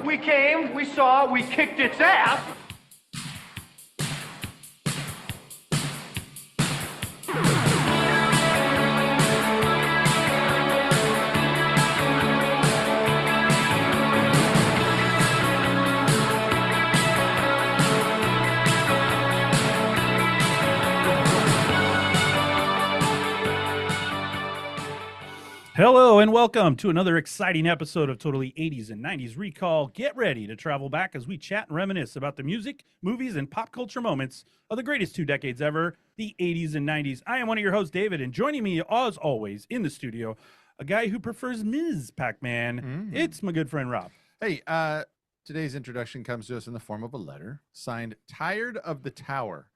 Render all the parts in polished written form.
We came, we saw, we kicked its ass. Hello and welcome to another exciting episode of Totally 80s and 90s Recall. Get ready to travel back as we chat and reminisce about the music, movies, and pop culture moments of the greatest 2 decades ever, the 80s and 90s. I am one of your hosts, David, and joining me, as always, in the studio, a guy who prefers Ms. Pac-Man. It's my good friend, Rob. Hey, today's introduction comes to us in the form of a letter signed Tired of the Tower.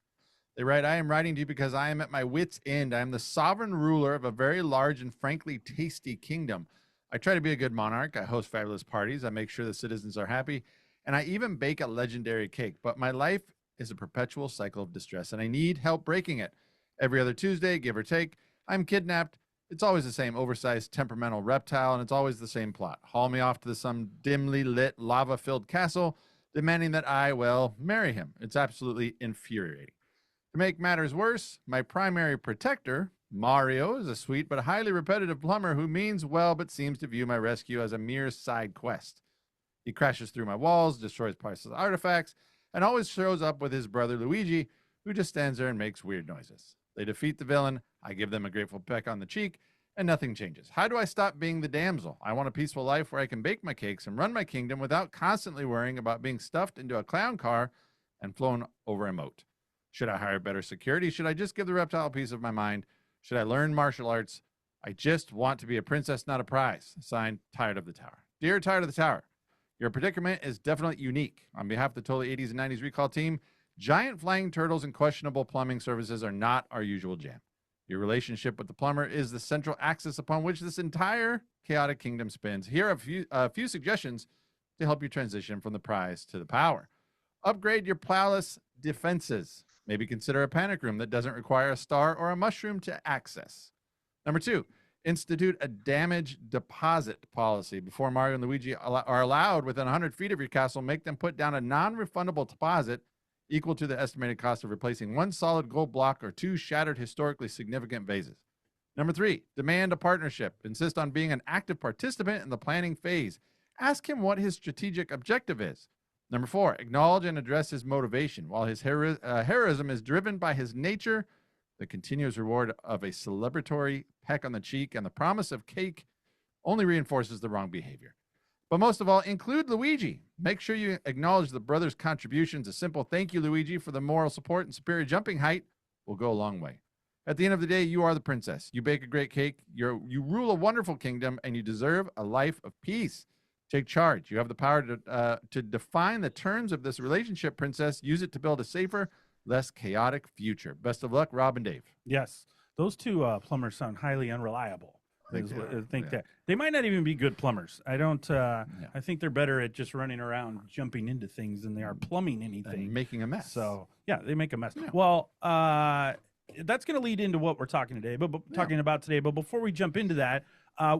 They write, I am writing to you because I am at my wit's end. I am the sovereign ruler of a very large and frankly tasty kingdom. I try to be a good monarch. I host fabulous parties. I make sure the citizens are happy. And I even bake a legendary cake. But my life is a perpetual cycle of distress, and I need help breaking it. Every other Tuesday, give or take, I'm kidnapped. It's always the same oversized temperamental reptile, and it's always the same plot. Haul me off to some dimly lit, lava-filled castle, demanding that I, marry him. It's absolutely infuriating. To make matters worse, my primary protector, Mario, is a sweet but highly repetitive plumber who means well but seems to view my rescue as a mere side quest. He crashes through my walls, destroys priceless artifacts, and always shows up with his brother Luigi, who just stands there and makes weird noises. They defeat the villain, I give them a grateful peck on the cheek, and nothing changes. How do I stop being the damsel? I want a peaceful life where I can bake my cakes and run my kingdom without constantly worrying about being stuffed into a clown car and flown over a moat. Should I hire better security? Should I just give the reptile a piece of my mind? Should I learn martial arts? I just want to be a princess, not a prize. Signed, Tired of the Tower. Dear Tired of the Tower, your predicament is definitely unique. On behalf of the Totally 80s and 90s Recall team, giant flying turtles and questionable plumbing services are not our usual jam. Your relationship with the plumber is the central axis upon which this entire chaotic kingdom spins. Here are a few suggestions to help you transition from the prize to the power. Upgrade your palace defenses. Maybe consider a panic room that doesn't require a star or a mushroom to access. Number 2, institute a damage deposit policy. Before Mario and Luigi are allowed within 100 feet of your castle, make them put down a non-refundable deposit equal to the estimated cost of replacing 1 solid gold block or 2 shattered historically significant vases. Number 3, demand a partnership. Insist on being an active participant in the planning phase. Ask him what his strategic objective is. Number 4, acknowledge and address his motivation. While his heroism is driven by his nature, the continuous reward of a celebratory peck on the cheek and the promise of cake only reinforces the wrong behavior. But most of all, include Luigi. Make sure you acknowledge the brother's contributions. A simple thank you, Luigi, for the moral support and superior jumping height will go a long way. At the end of the day, you are the princess. You bake a great cake, you rule a wonderful kingdom, and you deserve a life of peace. Take charge. You have the power to define the terms of this relationship, princess. Use it to build a safer, less chaotic future. Best of luck, Rob and Dave. Yes, those two plumbers sound highly unreliable. I think that they might not even be good plumbers. I don't. I think they're better at just running around, jumping into things than they are plumbing anything, and making a mess. So yeah, they make a mess. Yeah. Well, that's going to lead into what we're talking about today. But before we jump into that,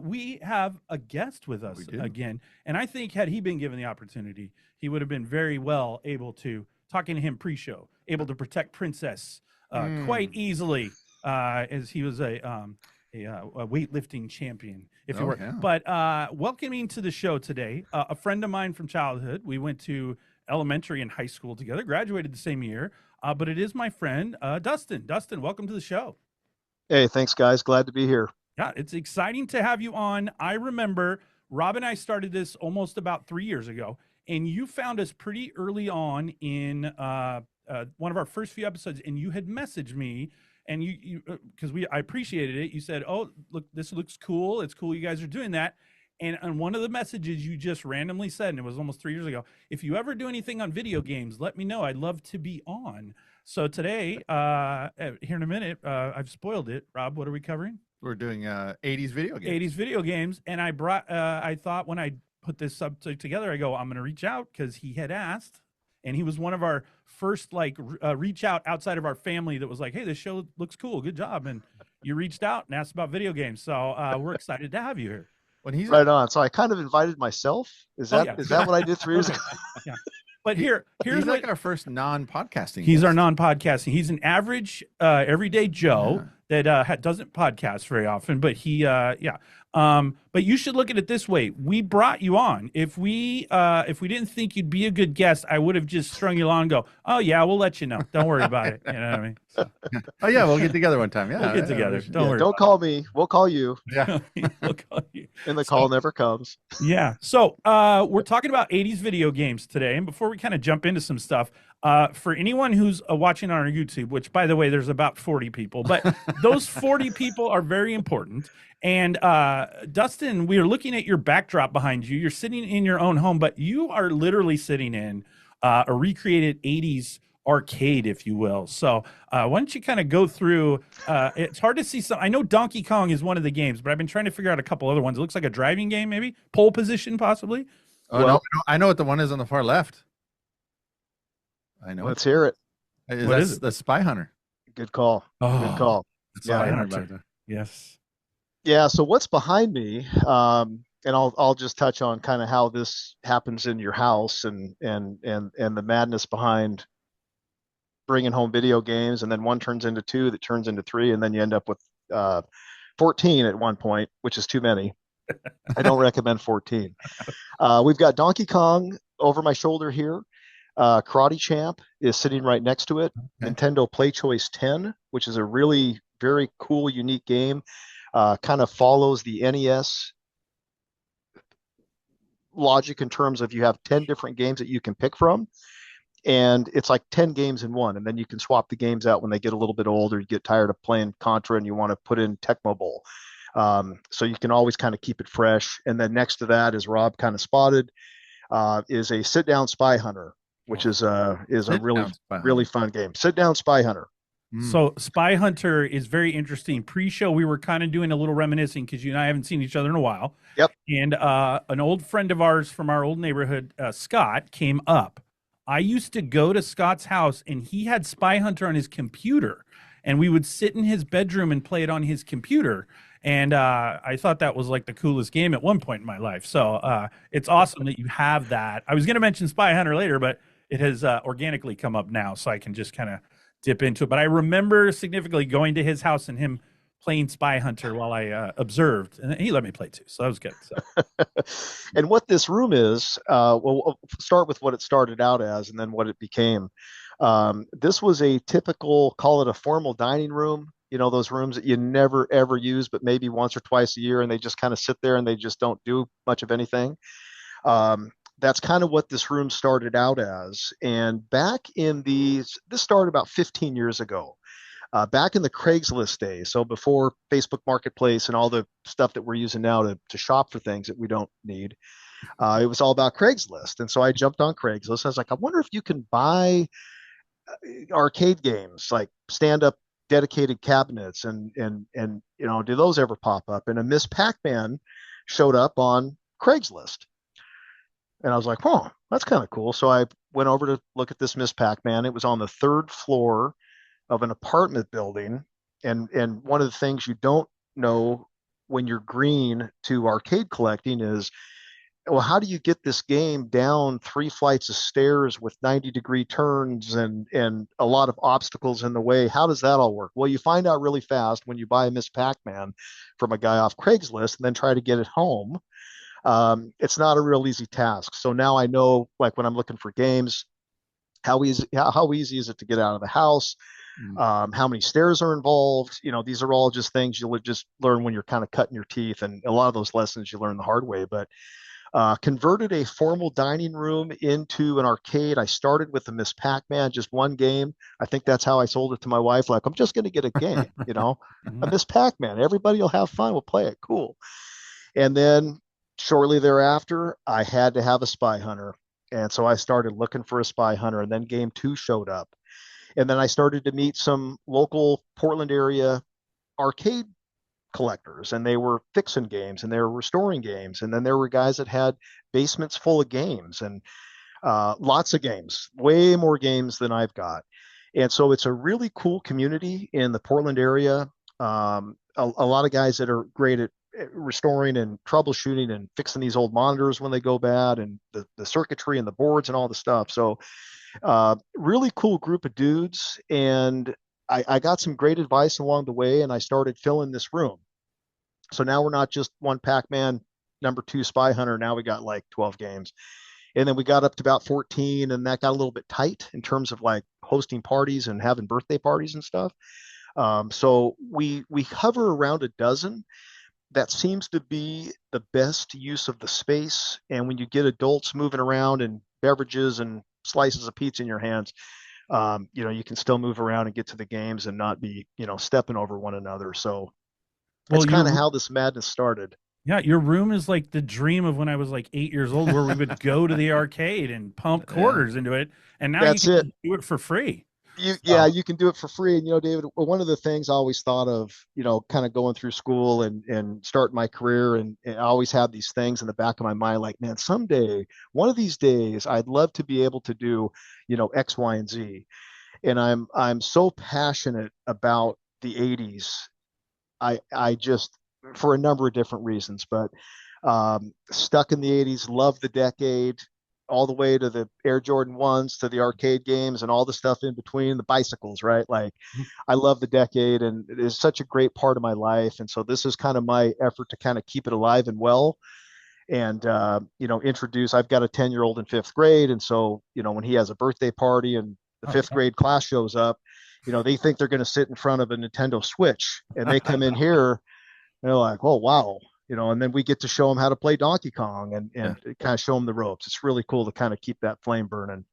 we have a guest with us again, and I think had he been given the opportunity, he would have been very well able to, talking to him pre-show, able to protect Princess quite easily, as he was a weightlifting champion, if you were. Yeah. But welcoming to the show today, a friend of mine from childhood. We went to elementary and high school together, graduated the same year, but it is my friend, Dustin. Dustin, welcome to the show. Hey, thanks, guys. Glad to be here. Yeah, it's exciting to have you on. I remember Rob and I started this almost about 3 years ago, and you found us pretty early on in one of our first few episodes, and you had messaged me, and you because I appreciated it. You said, "Oh, look, this looks cool. It's cool you guys are doing that." And on one of the messages you just randomly said, and it was almost 3 years ago, if you ever do anything on video games, let me know. I'd love to be on. So today, here in a minute, I've spoiled it. Rob, what are we covering? We're doing 80s video games. 80s video games. And I thought when I put this subject together, I go, I'm going to reach out because he had asked. And he was one of our first, reach out outside of our family that was like, hey, this show looks cool. Good job. And you reached out and asked about video games. So we're excited to have you here. when he's Right on. So I kind of invited myself. Is that what I did 3 years ago? Yeah. But here's he's like our first non-podcasting. He's guest. our non-podcasting. He's an average, everyday Joe that doesn't podcast very often. But but you should look at it this way: we brought you on. If we didn't think you'd be a good guest, I would have just strung you along and go, "Oh yeah, we'll let you know. Don't worry about it." You know what I mean? So, Oh yeah, we'll get together one time. Yeah, we'll get together. Don't worry. Don't call me. We'll call you. Yeah. We'll call you. And the call never comes. Yeah. So we're talking about 80s video games today. And before we kind of jump into some stuff, for anyone who's watching on our YouTube, which, by the way, there's about 40 people, but those 40 people are very important. And Dustin, we are looking at your backdrop behind you. You're sitting in your own home, but you are literally sitting in a recreated 80s arcade, if you will. So why don't you kind of go through, it's hard to see some, I know Donkey Kong is one of the games, but I've been trying to figure out a couple other ones. It looks like a driving game, maybe pole position, possibly. Oh, well, no, I know what the one is on the far left. I know. Let's hear it. What is it? The Spy Hunter. Good call. Good call. Spy Yeah, Hunter. Yes. Yeah. So what's behind me? And I'll just touch on kind of how this happens in your house and the madness behind bringing home video games, and then one turns into two, that turns into three, and then you end up with 14 at one point, which is too many. I don't recommend 14. We've got Donkey Kong over my shoulder here. Karate Champ is sitting right next to it. Okay. Nintendo Play Choice 10, which is a really very cool, unique game. Kind of follows the NES logic in terms of you have 10 different games that you can pick from. And it's like 10 games in one. And then you can swap the games out when they get a little bit older. You get tired of playing Contra and you want to put in Tecmo Bowl. So you can always kind of keep it fresh. And then next to that, as Rob kind of spotted, is a sit-down Spy Hunter, which is a really fun game. Sit-down Spy Hunter. So Spy Hunter is very interesting. Pre-show, we were kind of doing a little reminiscing because you and I haven't seen each other in a while. Yep. And an old friend of ours from our old neighborhood, Scott, came up. I used to go to Scott's house, and he had Spy Hunter on his computer, and we would sit in his bedroom and play it on his computer. And I thought that was like the coolest game at one point in my life. So it's awesome that you have that. I was going to mention Spy Hunter later, but it has organically come up now, so I can just kind of dip into it. But I remember significantly going to his house and him playing Spy Hunter while I observed, and he let me play too, so that was good. So. And what this room is, we'll start with what it started out as and then what it became. This was a typical, call it a formal dining room, you know, those rooms that you never ever use, but maybe once or twice a year, and they just kind of sit there and they just don't do much of anything. That's kind of what this room started out as. And back in this started about 15 years ago. Back in the Craigslist days, so before Facebook Marketplace and all the stuff that we're using now to shop for things that we don't need, it was all about Craigslist. And so I jumped on Craigslist. I was like, I wonder if you can buy arcade games, like stand-up dedicated cabinets, and you know, do those ever pop up? And a Miss Pac-Man showed up on Craigslist. And I was like, oh, that's kind of cool. So I went over to look at this Miss Pac-Man. It was on the 3rd floor of an apartment building, and one of the things you don't know when you're green to arcade collecting is, well, how do you get this game down 3 flights of stairs with 90-degree turns and a lot of obstacles in the way? How does that all work? Well, you find out really fast when you buy a Miss Pac-Man from a guy off Craigslist and then try to get it home. It's not a real easy task. So now I know, like when I'm looking for games, how easy is it to get out of the house? How many stairs are involved? You know, these are all just things you'll just learn when you're kind of cutting your teeth, and a lot of those lessons you learn the hard way. But converted a formal dining room into an arcade. I started with the Miss Pac-Man, just one game. I think that's how I sold it to my wife. Like, I'm just going to get a game, you know, a Miss Pac-Man. Everybody will have fun. We'll play it. Cool. And then shortly thereafter, I had to have a Spy Hunter. And so I started looking for a Spy Hunter, and then Game 2 showed up. And then I started to meet some local Portland area arcade collectors, and they were fixing games and they were restoring games. And then there were guys that had basements full of games, and lots of games, way more games than I've got. And so it's a really cool community in the Portland area. A lot of guys that are great restoring and troubleshooting and fixing these old monitors when they go bad, and the circuitry and the boards and all the stuff. So really cool group of dudes. And I got some great advice along the way, and I started filling this room. So now we're not just one Pac-Man, number 2 Spy Hunter. Now we got like 12 games. And then we got up to about 14, and that got a little bit tight in terms of like hosting parties and having birthday parties and stuff. So we hover around a dozen. That seems to be the best use of the space. And when you get adults moving around and beverages and slices of pizza in your hands, you can still move around and get to the games and not be, stepping over one another. So that's kind of how this madness started. Yeah, your room is like the dream of when I was like 8 years old, where we would go to the arcade and pump quarters into it. And now you can do it for free. You can do it for free. And, David, one of the things I always thought of, kind of going through school and starting my career, and I always had these things in the back of my mind, like, man, someday, one of these days, I'd love to be able to do, X, Y, and Z. And I'm so passionate about the 80s. I just, for a number of different reasons, but stuck in the 80s, love the decade, all the way to the Air Jordan 1s, to the arcade games and all the stuff in between, the bicycles, right? Like, I love the decade, and it is such a great part of my life. And so this is kind of my effort to kind of keep it alive and well. And, I've got a 10-year-old in 5th grade. And so, when he has a birthday party and the 5th grade class shows up, they think they're going to sit in front of a Nintendo Switch, and they come in here, they're like, oh, wow. And then we get to show them how to play Donkey Kong and kind of show them the ropes. It's really cool to kind of keep that flame burning.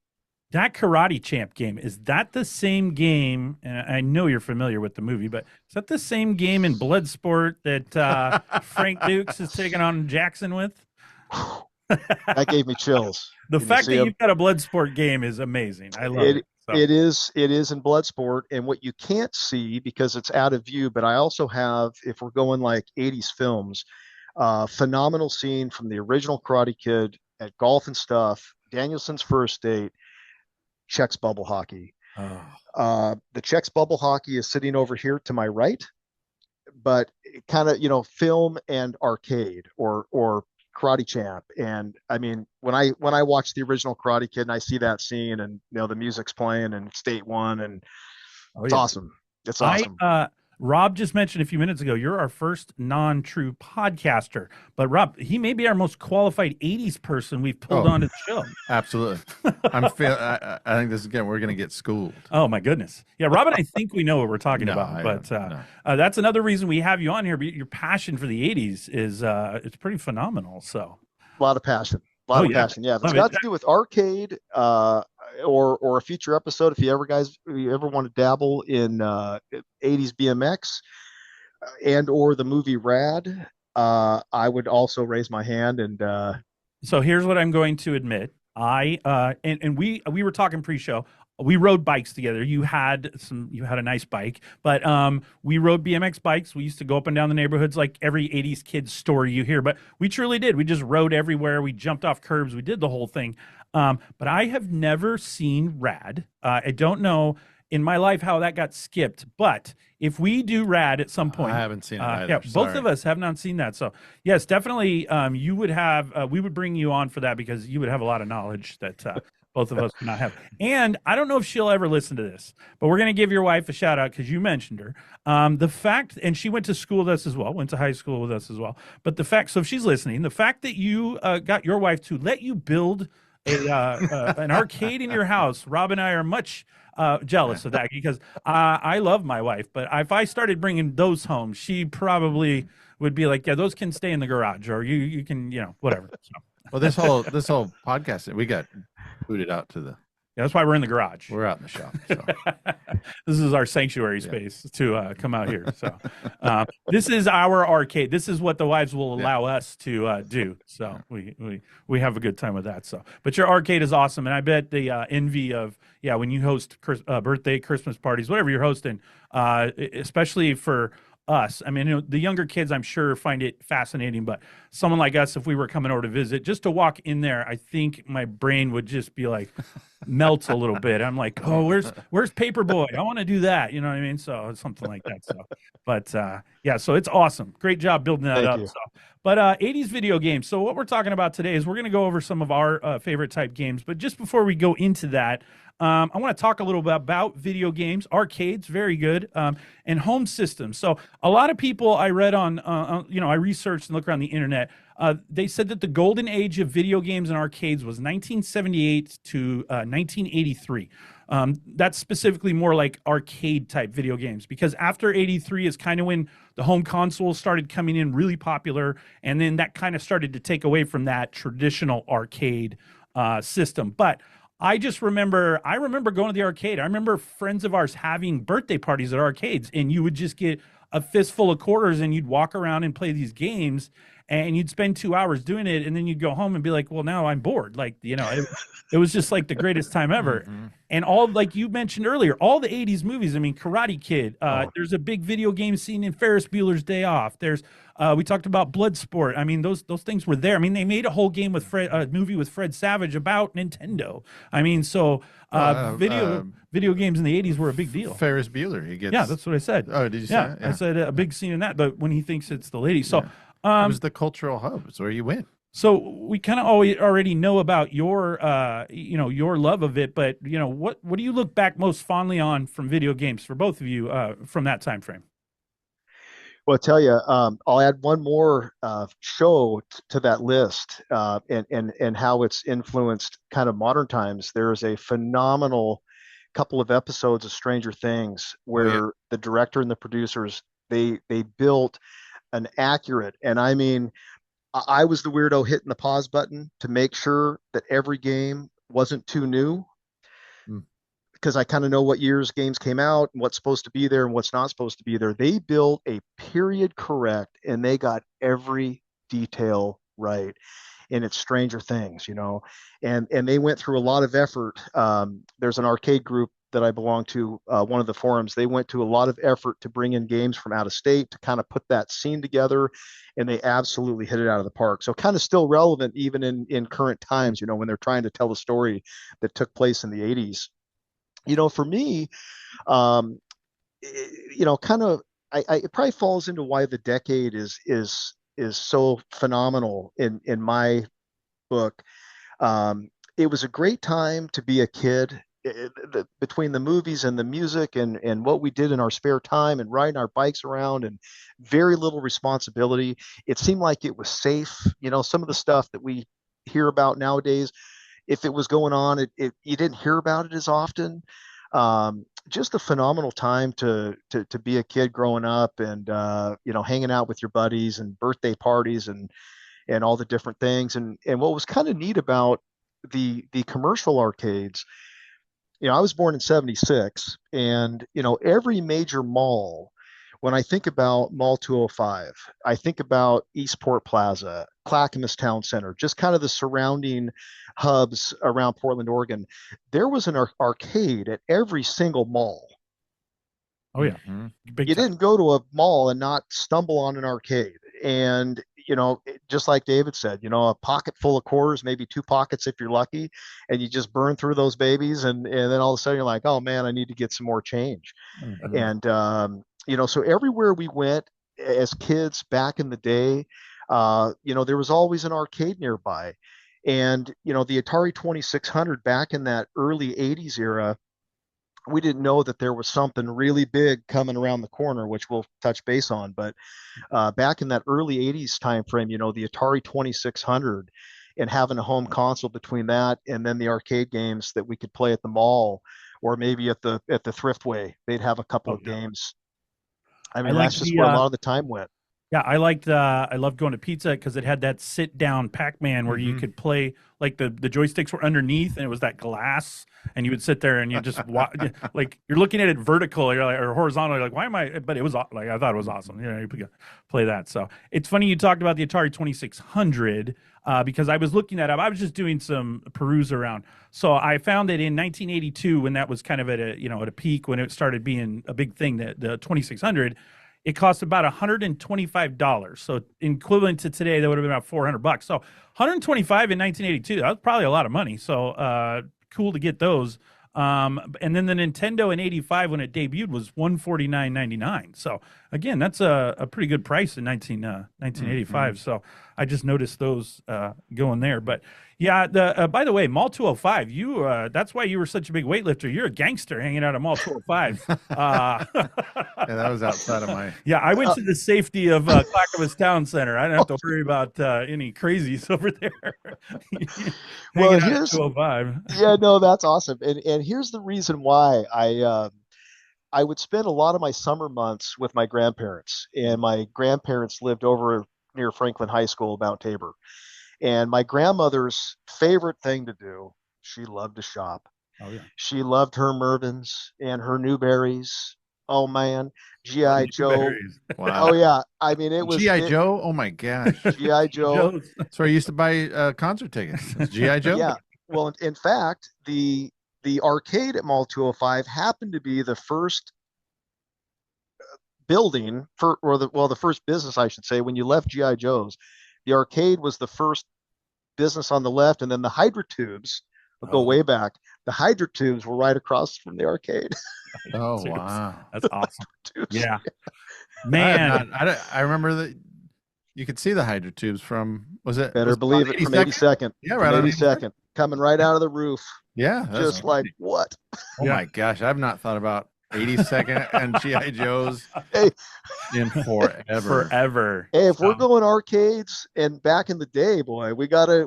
That Karate Champ game, is that the same game? And I know you're familiar with the movie, but is that the same game in Bloodsport that Frank Dukes is taking on Jackson with? That gave me chills. The fact that you've got a Bloodsport game is amazing. I love it. So. It is in Bloodsport, and what you can't see because it's out of view, but I also have, if we're going like 80s films, phenomenal scene from the original Karate Kid at Golf and Stuff, Danielson's First Date, Chex Bubble Hockey. The Chex Bubble Hockey is sitting over here to my right, but kind of, film and arcade or Karate Champ. And I mean, when I watch the original Karate Kid and I see that scene, and the music's playing and State One, and it's awesome. It's awesome. Rob just mentioned a few minutes ago, you're our first non-true podcaster, but Rob, he may be our most qualified 80s person we've pulled onto the show. Absolutely. I think this is we're going to get schooled. Oh my goodness. Yeah. Rob and I think we know what we're talking about, but that's another reason we have you on here. Your passion for the 80s is, it's pretty phenomenal. So a lot of passion. Passion. Yeah. It's got to do with arcade, or a future episode. If you ever want to dabble in 80s BMX and or the movie Rad, I would also raise my hand. And so here's what I'm going to admit. We were talking pre-show. We rode bikes together. You had a nice bike, but we rode BMX bikes. We used to go up and down the neighborhoods like every 80s kid's story you hear, but we truly did. We just rode everywhere. We jumped off curbs. We did the whole thing. But I have never seen Rad. I don't know in my life how that got skipped, but if we do Rad at some point, I haven't seen it either. Yeah, both of us have not seen that. So yes, definitely. We would bring you on for that because you would have a lot of knowledge that both of us do not have. And I don't know if she'll ever listen to this, but we're going to give your wife a shout out because you mentioned her. And she went to school with us as well, went to high school with us as well. But so if she's listening, the fact that you got your wife to let you build an arcade in your house, Rob and I are much jealous of that because I love my wife, but if I started bringing those home, she probably would be like, yeah, those can stay in the garage, or you can, whatever. So. Well, this whole podcast, we got booted out to the. Yeah, that's why we're in the garage. We're out in the shop. So. This is our sanctuary space to come out here. So this is our arcade. This is what the wives will allow us to do. So we have a good time with that. So, but your arcade is awesome, and I bet the envy of when you host birthday, Christmas parties, whatever you're hosting, especially for us. I mean, the younger kids, I'm sure, find it fascinating, but someone like us, if we were coming over to visit, just to walk in there, I think my brain would just be like melt a little bit. I'm like, oh, where's Paperboy? I want to do that. You know what I mean? So it's something like that. So, but yeah, so it's awesome. Great job building that Thank up. you. So, but 80s video games. So what we're talking about today is we're going to go over some of our favorite type games. But just before we go into that, I want to talk a little bit about video games, arcades, very good, and home systems. So a lot of people I read on, I researched and looked around the internet. They said that the golden age of video games and arcades was 1978 to 1983. That's specifically more like arcade type video games, because after 83 is kind of when the home consoles started coming in really popular. And then that kind of started to take away from that traditional arcade system. But I remember going to the arcade. I remember friends of ours having birthday parties at arcades, and you would just get a fistful of quarters and you'd walk around and play these games, and you'd spend 2 hours doing it. And then you'd go home and be like, well, now I'm bored. Like, it was just like the greatest time ever. Mm-hmm. And all, like you mentioned earlier, all the 80s movies, I mean, Karate Kid, there's a big video game scene in Ferris Bueller's Day Off. There's, we talked about Bloodsport. I mean, those things were there. I mean, they made a whole game with movie with Fred Savage about Nintendo. I mean, so video games in the 80s were a big deal. Ferris Bueller, he gets. Yeah, that's what I said. Oh, did you say that? Yeah. I said a big scene in that, but when he thinks it's the lady. So, it was the cultural hub. It's where you went. So we kind of already know about your, your love of it, but what do you look back most fondly on from video games for both of you from that time frame? Well, I tell you, I'll add one more show to that list, and how it's influenced kind of modern times. There's a phenomenal couple of episodes of Stranger Things where the director and the producers they built an accurate, and I mean, I was the weirdo hitting the pause button to make sure that every game wasn't too new, because I kind of know what years games came out and what's supposed to be there and what's not supposed to be there. They built a period correct, and they got every detail right. And it's Stranger Things, and they went through a lot of effort. There's an arcade group that I belong to, one of the forums. They went to a lot of effort to bring in games from out of state to kind of put that scene together, and they absolutely hit it out of the park. So kind of still relevant even in current times, when they're trying to tell the story that took place in the 80s. For me, kind of, it probably falls into why the decade is so phenomenal in my book. It was a great time to be a kid. Between the movies and the music and what we did in our spare time and riding our bikes around and very little responsibility, it seemed like it was safe. Some of the stuff that we hear about nowadays, if it was going on, you didn't hear about it as often. Just a phenomenal time to be a kid growing up, and hanging out with your buddies and birthday parties and all the different things. And what was kind of neat about the commercial arcades, I was born in 76, and every major mall, when I think about Mall 205, I think about Eastport Plaza, Clackamas Town Center, just kind of the surrounding hubs around Portland, Oregon. There was an arcade at every single mall. Oh yeah. You didn't go to a mall and not stumble on an arcade. And just like David said, a pocket full of quarters, maybe 2 pockets if you're lucky, and you just burn through those babies, and then all of a sudden you're like, oh man, I need to get some more change. And so everywhere we went as kids back in the day, there was always an arcade nearby. And the Atari 2600 back in that early 80s era, we didn't know that there was something really big coming around the corner, which we'll touch base on. But back in that early 80s time frame, the Atari 2600, and having a home console between that and then the arcade games that we could play at the mall, or maybe at the Thriftway, they'd have a couple of games. I mean, that's just where a lot of the time went. Yeah, I loved going to pizza because it had that sit down Pac-Man where you could play, like the joysticks were underneath and it was that glass, and you would sit there and you just like you're looking at it vertical or horizontal. You're like, why am I? But it was like, I thought it was awesome. You could play that. So it's funny you talked about the Atari 2600 because I was looking that up. I was just doing some peruse around. So I found that in 1982, when that was kind of at a peak, when it started being a big thing, that the 2600. it cost about $125. So equivalent to today, that would have been about $400. So 125 in 1982, that was probably a lot of money. So cool to get those. And then the Nintendo in 85 when it debuted was $149.99. So again, that's a pretty good price in 1985. So I just noticed those going there. But yeah, by the way, Mall 205, you that's why you were such a big weightlifter. You're a gangster hanging out at Mall 205. Yeah, that was outside of my. Yeah, I went to the safety of Clackamas Town Center. I didn't have to worry about any crazies over there. Well, Hanging out at here's 205. yeah, no, that's awesome. And here's the reason why I would spend a lot of my summer months with my grandparents, and my grandparents lived over near Franklin High School, Mount Tabor. And my grandmother's favorite thing to do, she loved to shop. Oh yeah. She loved her Mervins and her Newberries. Oh man, GI Joe. Berries. Wow. Oh yeah, I mean it was GI Joe. Oh my gosh. GI Joe. Joe's. That's where I used to buy concert tickets. GI Joe. Yeah. Well, in fact, the arcade at Mall 205 happened to be the first building the first business, I should say, when you left GI Joe's. The arcade was the first business on the left, and then the Hydra tubes go way back. The Hydra tubes were right across from the arcade. Oh wow, That's awesome. Tubes. Yeah, man. I remember that you could see the Hydra tubes from. Was it? Better was believe it, from 82nd. Yeah, From right on 82nd, coming right out of the roof. Yeah, that's Just like what? Oh my gosh, I've not thought about 82nd and GI Joes Hey. in forever. Forever. Hey, if we're going arcades and back in the day, boy, we gotta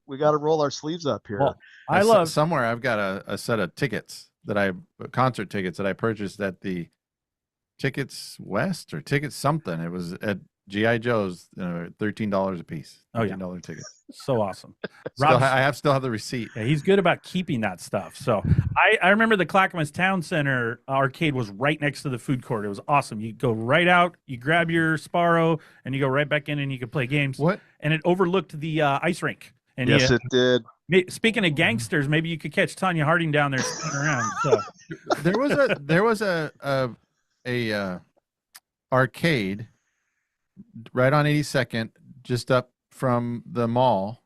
roll our sleeves up here. Well, I love somewhere I've got a set of tickets concert tickets that I purchased at the Tickets West or Tickets something. It was at GI Joe's, $13 a piece. Oh, yeah. $13 ticket. so awesome. I still have the receipt. Yeah, he's good about keeping that stuff. So I remember the Clackamas Town Center arcade was right next to the food court. It was awesome. You go right out, you grab your Sparrow, and you go right back in, and you could play games. What? And it overlooked the ice rink. And Yes, it did. Speaking of gangsters, maybe you could catch Tanya Harding down there spinning around. So there was a arcade right on 82nd, just up from the mall.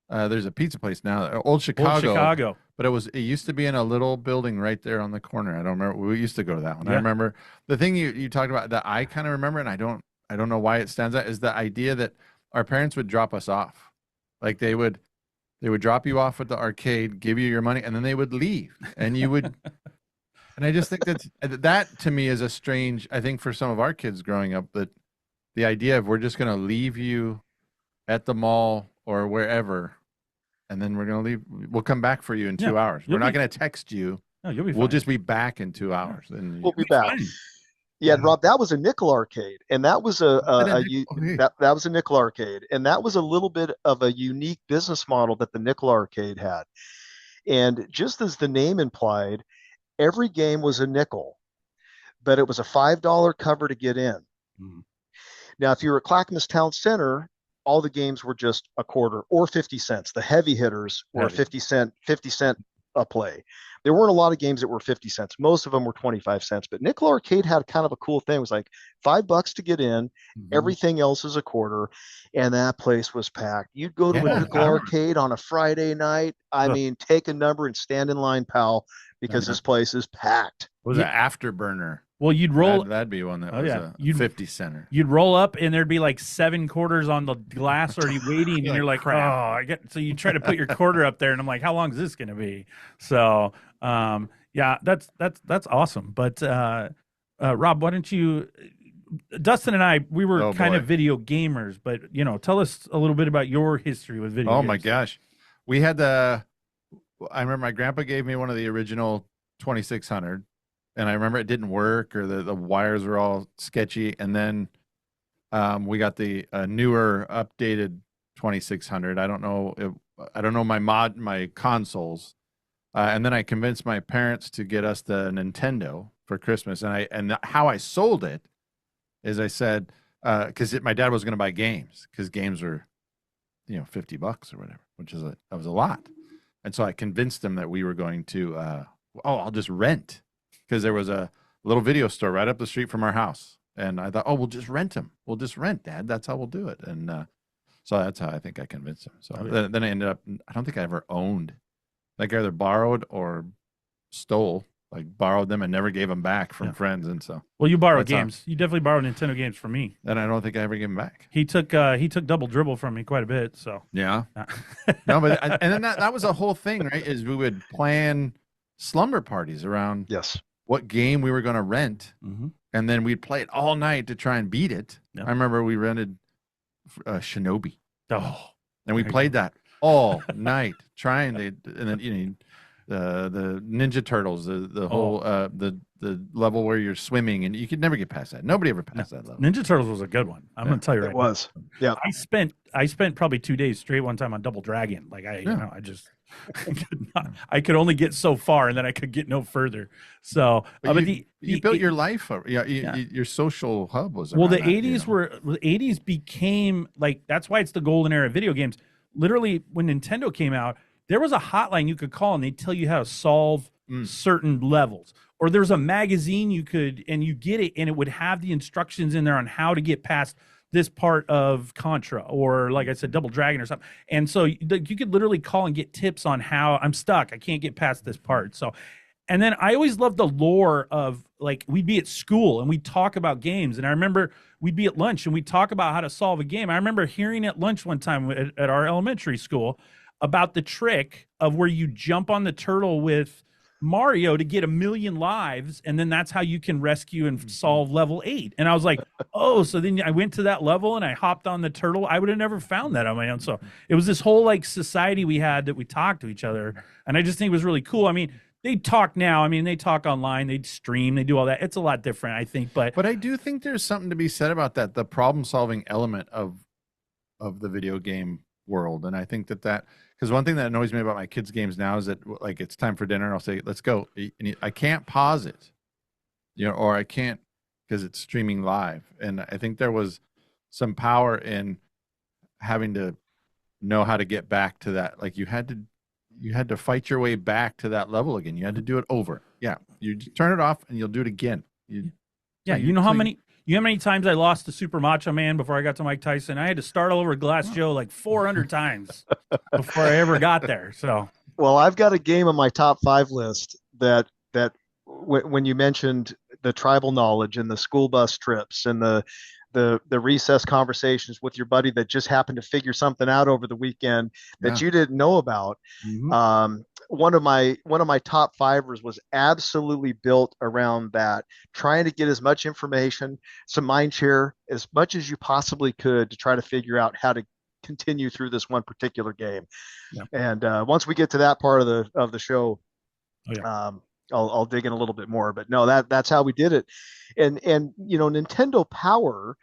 There's a pizza place now, Old Chicago. But it used to be in a little building right there on the corner. I don't remember. We used to go to that one. Yeah. I remember the thing you talked about that I kind of remember, and I don't know why it stands out, is the idea that our parents would drop us off. Like they would drop you off at the arcade, give you your money, and then they would leave, and you would. And I just think that to me is a strange. I think for some of our kids growing up, that the idea of we're just going to leave you at the mall or wherever, and then we're going to leave. We'll come back for you in 2 hours. We're not going to text you. No, you'll be fine. We'll just be back in 2 hours. And we'll be back. Fine. Yeah, Rob, that was a nickel arcade, and that was that was a nickel arcade, and that was a little bit of a unique business model that the nickel arcade had. And just as the name implied, every game was a nickel, but it was a $5 cover to get in. Mm-hmm. Now, if you were at Clackamas Town Center, all the games were just a quarter or 50 cents. The heavy hitters were 50 cent a play. There weren't a lot of games that were 50 cents. Most of them were 25 cents. But Nickel Arcade had kind of a cool thing. It was like $5 to get in. Mm-hmm. Everything else is a quarter. And that place was packed. You'd go to a Nickel Arcade on a Friday night. I mean, take a number and stand in line, pal, because this place is packed. It was an afterburner. Well, you'd roll. That'd be one that was a 50 center. You'd roll up, and there'd be like 7 quarters on the glass already waiting, and you're like, crap. So you try to put your quarter up there, and I'm like, how long is this going to be? So, yeah, that's awesome. But Rob, why don't you? Dustin and I, we were kind of video gamers, but tell us a little bit about your history with video. Oh my gosh, we had I remember my grandpa gave me one of the original 2600. And I remember it didn't work, or the wires were all sketchy. And then we got the newer, updated 2600. I don't know my consoles. And then I convinced my parents to get us the Nintendo for Christmas. And how I sold it is I said, because my dad was going to buy games, because games were, $50 or whatever, that was a lot. And so I convinced him that we were going to, I'll just rent. Because there was a little video store right up the street from our house. And I thought, oh, we'll just rent them. We'll just rent, Dad. That's how we'll do it. And so that's how I think I convinced him. So then I ended up, I don't think I ever owned, like I either borrowed or stole, like borrowed them and never gave them back from friends. And so, well, you borrowed games. You definitely borrowed Nintendo games from me. And I don't think I ever gave them back. He took Double Dribble from me quite a bit. So yeah, no, but and then that was a whole thing, right? Is we would plan slumber parties around what game we were going to rent, and then we'd play it all night to try and beat it. I remember we rented Shinobi, and we played that all night trying to, and then the Ninja Turtles, the whole the level where you're swimming, and you could never get past that. Nobody ever passed that level. Ninja Turtles was a good one. I'm gonna tell you right it was. Now. Yeah, I spent probably 2 days straight one time on Double Dragon. Like I just I could only get so far, and then I could get no further. So, but you built your life. Your social hub was. Well, the 80s became like, that's why it's the golden era of video games. Literally, when Nintendo came out, there was a hotline you could call, and they'd tell you how to solve certain levels. Or there's a magazine you get it, and it would have the instructions in there on how to get past this part of Contra, or like I said, Double Dragon or something. And so you could literally call and get tips on how I'm stuck. I can't get past this part. So, and then I always loved the lore of, like, we'd be at school and we'd talk about games. And I remember we'd be at lunch and we'd talk about how to solve a game. I remember hearing at lunch one time at our elementary school about the trick of where you jump on the turtle with Mario to get 1,000,000 lives, and then that's how you can rescue and solve level 8. And I was like, oh, so then I went to that level and I hopped on the turtle. I would have never found that on my own. So it was this whole like society we had that we talked to each other, and I just think it was really cool. I mean, they talk now. I mean, they talk online, they stream, they do all that. It's a lot different, I think. But I do think there's something to be said about that, the problem-solving element of the video game world. And I think that because one thing that annoys me about my kids' games now is that, like, it's time for dinner and I'll say, let's go. And I can't pause it, or I can't because it's streaming live. And I think there was some power in having to know how to get back to that. Like, you had to fight your way back to that level again. You had to do it over. Yeah. You just turn it off and you'll do it again. You know how many times I lost to Super Macho Man before I got to Mike Tyson? I had to start all over Glass Joe like 400 times before I ever got there. So, well, I've got a game on my top 5 list that when you mentioned the tribal knowledge and the school bus trips and the recess conversations with your buddy that just happened to figure something out over the weekend that you didn't know about. One of my top 5ers was absolutely built around that, trying to get as much information, some mind share, as much as you possibly could to try to figure out how to continue through this one particular game. And once we get to that part of the show, I'll dig in a little bit more. But no, that's how we did it. And Nintendo Power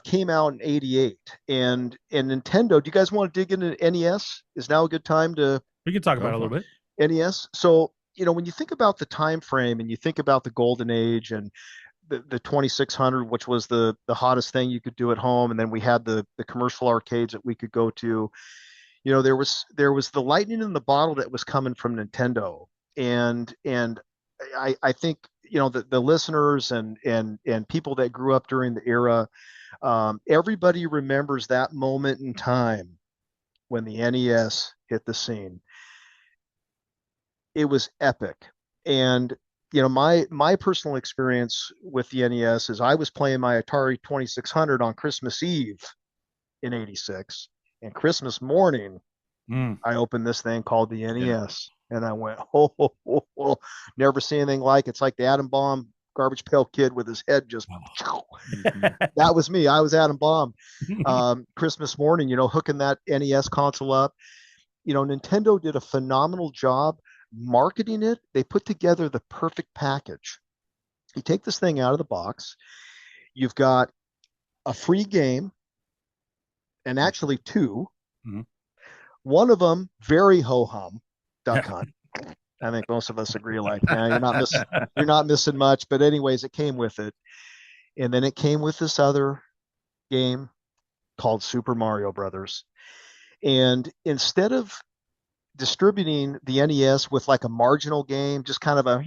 came out in '88, and Nintendo. Do you guys want to dig into NES? Is now a good time to? We can talk about it a little bit. NES. So, when you think about the time frame and you think about the golden age and the 2600, which was the hottest thing you could do at home, and then we had the commercial arcades that we could go to. There was the lightning in the bottle that was coming from Nintendo, and I think the listeners and people that grew up during the era, everybody remembers that moment in time when the NES hit the scene. It was epic. And my personal experience with the NES is I was playing my Atari 2600 on Christmas Eve in '86, and Christmas morning I opened this thing called the NES, and I went, never seen anything like it. It's like the atom bomb garbage pail kid with his head just that was me. I was Atom Bomb. Christmas morning, hooking that NES console up. Nintendo did a phenomenal job marketing it. They put together the perfect package. You take this thing out of the box, you've got a free game, and actually 2. One of them very ho-hum, Duck Hunt. I think most of us agree, like, you're not missing much. But anyways, it came with it. And then it came with this other game called Super Mario Brothers. And instead of distributing the NES with like a marginal game, just kind of a,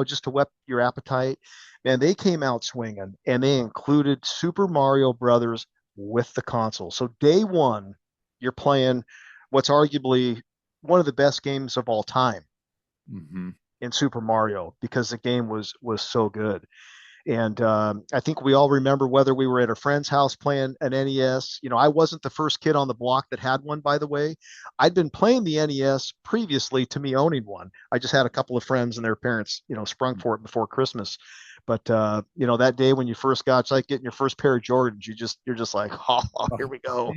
just to whet your appetite. Man, they came out swinging, and they included Super Mario Brothers with the console. So day one, you're playing what's arguably one of the best games of all time in Super Mario, because the game was so good. And I think we all remember, whether we were at a friend's house playing an NES. I wasn't the first kid on the block that had one, by the way. I'd been playing the NES previously to me owning one. I just had a couple of friends and their parents, sprung for it before Christmas. But that day when you first got, it's like getting your first pair of Jordans. You're just like, oh, here we go.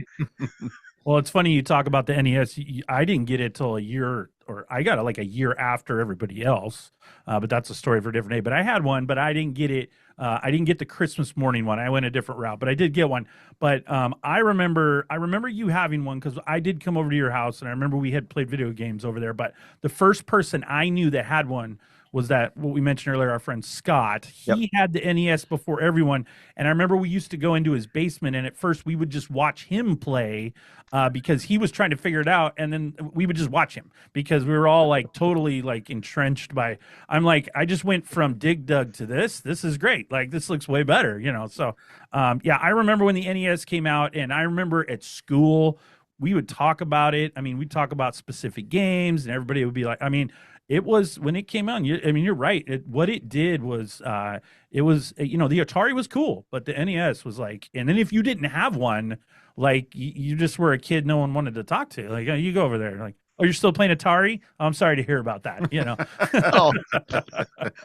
Well, it's funny you talk about the NES. I didn't get it till a year, or I got it like a year after everybody else. But that's a story for a different day. But I had one, but I didn't get it. I didn't get the Christmas morning one. I went a different route, but I did get one. But I remember you having one, because I did come over to your house, and I remember we had played video games over there. But the first person I knew that had one was that, what we mentioned earlier, our friend Scott. He had the NES before everyone. And I remember we used to go into his basement, and at first we would just watch him play because he was trying to figure it out. And then we would just watch him, because we were all like totally like entrenched by, I'm like, I just went from Dig Dug to this. This is great. Like, this looks way better, So, I remember when the NES came out, and I remember at school, we would talk about it. I mean, we'd talk about specific games, and everybody would be like, it was, when it came out, you're right. What it did was, it was, the Atari was cool, but the NES was like, and then if you didn't have one, like, you just were a kid no one wanted to talk to. Like, you go over there, like, oh, you're still playing Atari? I'm sorry to hear about that, Oh,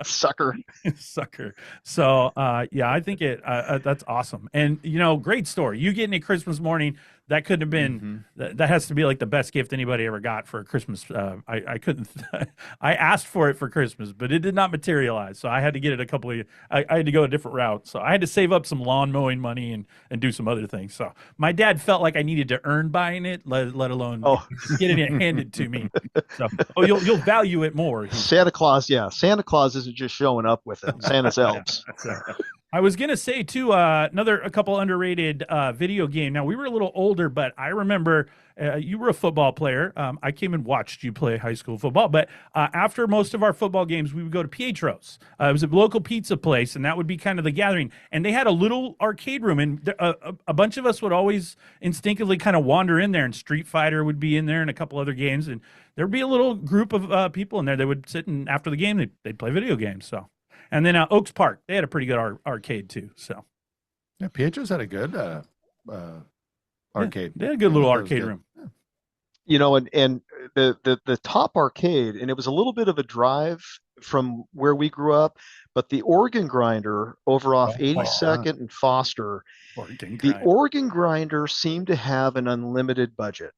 sucker. Sucker. So, I think that's awesome. And, great story. You getting it Christmas morning, that couldn't have been, that has to be like the best gift anybody ever got for Christmas. I couldn't, I asked for it for Christmas, but it did not materialize. So I had to get it I had to go a different route. So I had to save up some lawn mowing money and do some other things. So my dad felt like I needed to earn buying it, let alone getting it handed to me. So, you'll value it more. Santa Claus isn't just showing up with it. Santa's elves. I was gonna say too, a couple underrated video game. Now, we were a little older, but I remember you were a football player. I came and watched you play high school football. But after most of our football games, we would go to Pietro's. It was a local pizza place, and that would be kind of the gathering. And they had a little arcade room, and a bunch of us would always instinctively kind of wander in there. And Street Fighter would be in there, and a couple other games. And there'd be a little group of people in there. They would sit, and after the game, they'd play video games. So. And then Oaks Park, they had a pretty good arcade too. So, yeah, Pietro's had a good arcade. They had a good little arcade room. Yeah. And the top arcade, and it was a little bit of a drive from where we grew up, but the organ grinder over off 82nd and Foster, the organ grinder seemed to have an unlimited budget.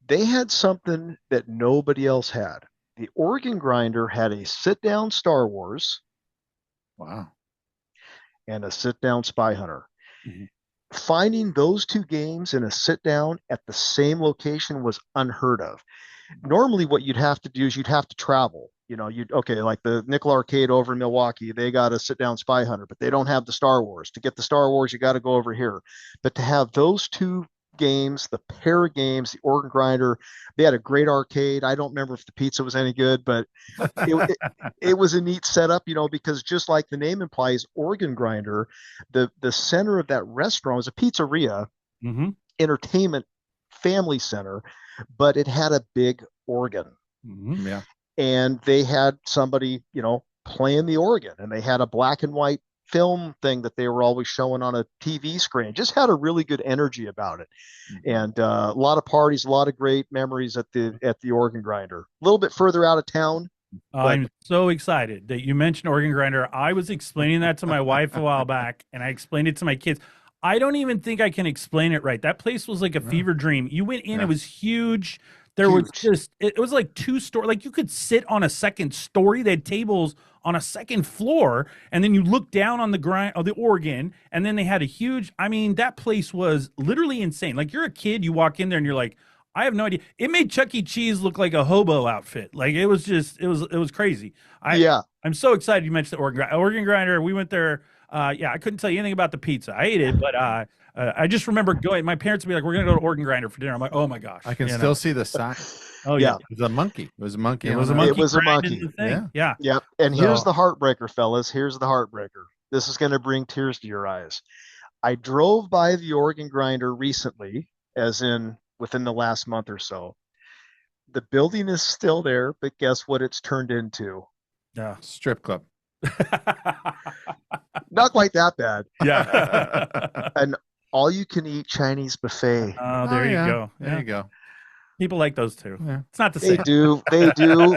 They had something that nobody else had. The organ grinder had a sit-down Star Wars. Wow. And a sit-down Spy Hunter. Finding those two games in a sit-down at the same location was unheard of. Normally, what you'd have to do is you'd have to travel. Like the Nickel Arcade over in Milwaukee, they got a sit-down Spy Hunter, but they don't have the Star Wars. To get the Star Wars, you got to go over here. But to have those two games, the pair of games, the organ grinder, they had a great arcade. I don't remember if the pizza was any good, but it was a neat setup, because just like the name implies, organ grinder, the center of that restaurant was a pizzeria, entertainment family center, but it had a big organ. Yeah. And they had somebody, playing the organ, and they had a black and white film thing that they were always showing on a TV screen. Just had a really good energy about it. And a lot of parties, a lot of great memories at the organ grinder. A little bit further out of town. I'm so excited that you mentioned organ grinder. I was explaining that to my wife a while back, and I explained it to my kids. I don't even think I can explain it right. That place was like a fever dream. You went in, it was huge. There was just, it was like two-story, like you could sit on a second story. They had tables on a second floor, and then you look down on the organ, and then they had a huge, that place was literally insane. Like, you're a kid, you walk in there and you're like, I have no idea. It made Chuck E. Cheese look like a hobo outfit. Like, it was just, it was crazy. I'm so excited you mentioned the organ grinder. We went there Yeah, I couldn't tell you anything about the pizza. I ate it, but I just remember going. My parents would be like, "We're gonna go to Organ Grinder for dinner." I'm like, "Oh my gosh!" I can still see the sign. Oh yeah, It was a monkey. It was a monkey. it was a on monkey. It was a grinding monkey. the thing. Yeah. Yep. And So- here's the heartbreaker, fellas. Here's the heartbreaker. This is going to bring tears to your eyes. I drove by the organ grinder recently, as in within the last month or so. The building is still there, but guess what it's turned into? Yeah. Strip club. Not quite that bad. Yeah. An all you can eat Chinese buffet. Oh, there you yeah. go. There Yeah. you go. People like those too. Yeah. It's not the They same. do,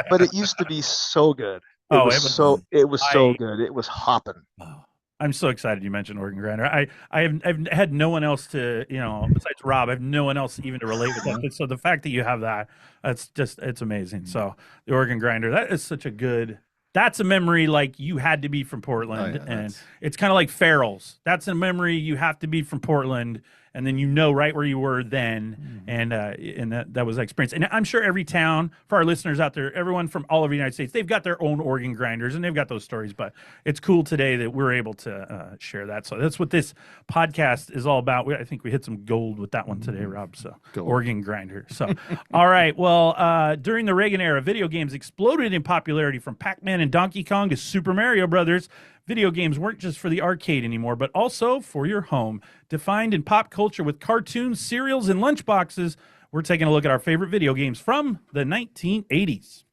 but it used to be so good. It was so good. It was hopping. Oh, I'm so excited you mentioned organ grinder. I've had no one else to, besides Rob, I have no one else even to relate with that. So the fact that you have that, it's amazing. So the organ grinder, that is such a good. That's a memory like you had to be from Portland, and it's kind of like Farrell's. That's a memory you have to be from Portland, and then right where you were then, and that was that experience. And I'm sure every town, for our listeners out there, everyone from all over the United States, they've got their own organ grinders and they've got those stories. But it's cool today that we're able to share that. So that's what this podcast is all about. I think we hit some gold with that one today, Rob. So organ grinder. So all right. Well, during the Reagan era, video games exploded in popularity from Pac-Man and Donkey Kong to Super Mario Brothers. Video games weren't just for the arcade anymore, but also for your home. Defined in pop culture with cartoons, cereals, and lunchboxes, we're taking a look at our favorite video games from the 1980s.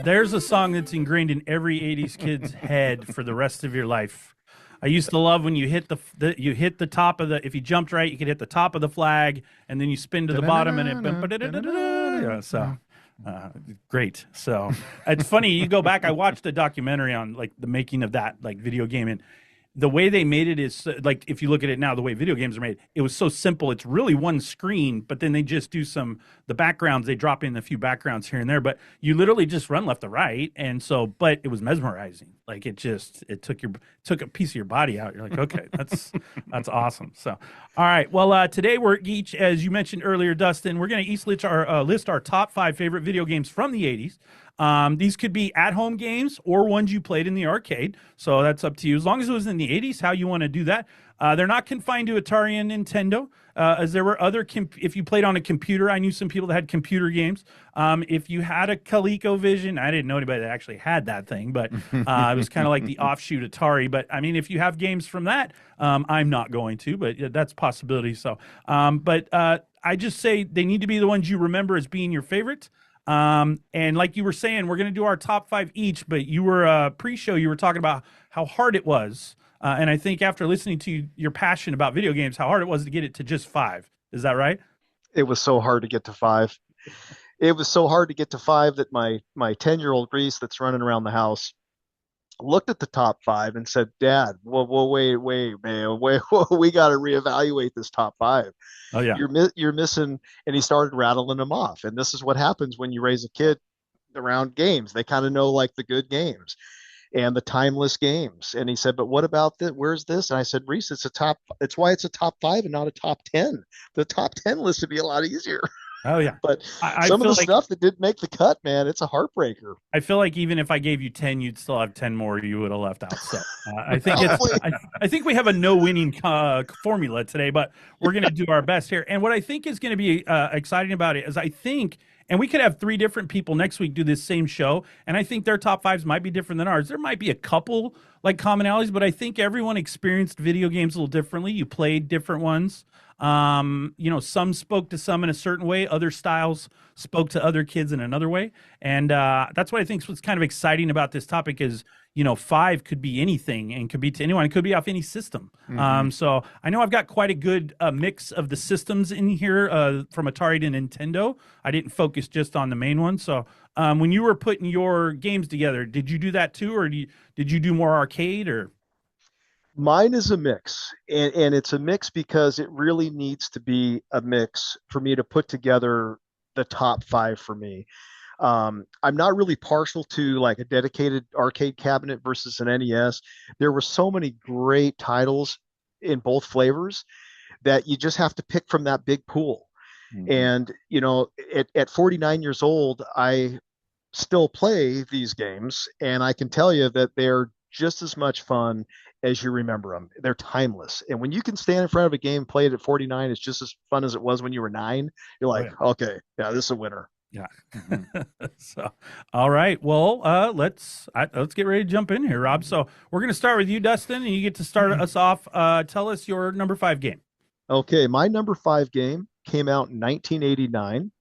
There's a song that's ingrained in every 80s kid's head for the rest of your life. I used to love when you hit the top of the, if you jumped right, you could hit the top of the flag and then you spin to the bottom and great. So it's funny, you go back, I watched a documentary on like the making of that like video game, and the way they made it is like, if you look at it now, the way video games are made, it was so simple. It's really one screen, but then they just do the backgrounds. They drop in a few backgrounds here and there, but you literally just run left to right. And so, but it was mesmerizing. Like it took a piece of your body out. You're like, okay, that's awesome. So, all right. Well, today we're each, as you mentioned earlier, Dustin, we're going to each list our top 5 favorite video games from the 80s. These could be at-home games or ones you played in the arcade. So that's up to you. As long as it was in the 80s, how you want to do that. They're not confined to Atari and Nintendo, as there were other, if you played on a computer, I knew some people that had computer games. If you had a ColecoVision, I didn't know anybody that actually had that thing, but it was kind of like the offshoot Atari. But I mean, if you have games from that, I'm not going to, but that's a possibility. So, I just say they need to be the ones you remember as being your favorite. And like you were saying, we're going to do our top 5 each, but you were pre-show, you were talking about how hard it was. And I think after listening to your passion about video games, how hard it was to get it to just 5. Is that right? It was so hard to get to 5. It was so hard to get to 5 that my 10-year-old Reese that's running around the house looked at the top 5 and said, "Dad, wait, man, wait, we got to reevaluate this top 5. Oh yeah, you're missing." And he started rattling them off. And this is what happens when you raise a kid around games. They kind of know like the good games and the timeless games. And he said, "But what about this? Where's this?" And I said, "Reese, it's why it's a top 5 and not a top 10. The top 10 list would be a lot easier." Oh yeah, but I some of the like, stuff that didn't make the cut, man, it's a heartbreaker. I feel like even if I gave you 10, you'd still have 10 more you would have left out. So I think we have a no winning formula today, but we're going to do our best here. And what I think is going to be exciting about it is and we could have 3 different people next week do this same show, and I think their top 5s might be different than ours. There might be a couple like commonalities, but I think everyone experienced video games a little differently. You played different ones. Some spoke to some in a certain way, other styles spoke to other kids in another way. And that's what I think is what's kind of exciting about this topic is, 5 could be anything and could be to anyone. It could be off any system. Mm-hmm. So I know I've got quite a good mix of the systems in here from Atari to Nintendo. I didn't focus just on the main one. So when you were putting your games together, did you do that too? Or did you do more arcade or? Mine is a mix, and it's a mix because it really needs to be a mix for me to put together the top 5 for me. I'm not really partial to like a dedicated arcade cabinet versus an NES. There were so many great titles in both flavors that you just have to pick from that big pool. And, at 49 years old, I still play these games, and I can tell you that they're just as much fun as you remember them. They're timeless. And when you can stand in front of a game, play it at 49, it's just as fun as it was when you were 9. You're like, okay, yeah, this is a winner. Yeah. So, all right. Well, let's get ready to jump in here, Rob. So we're going to start with you, Dustin, and you get to start us off. Tell us your number 5 game. Okay, my number 5 game came out in 1989.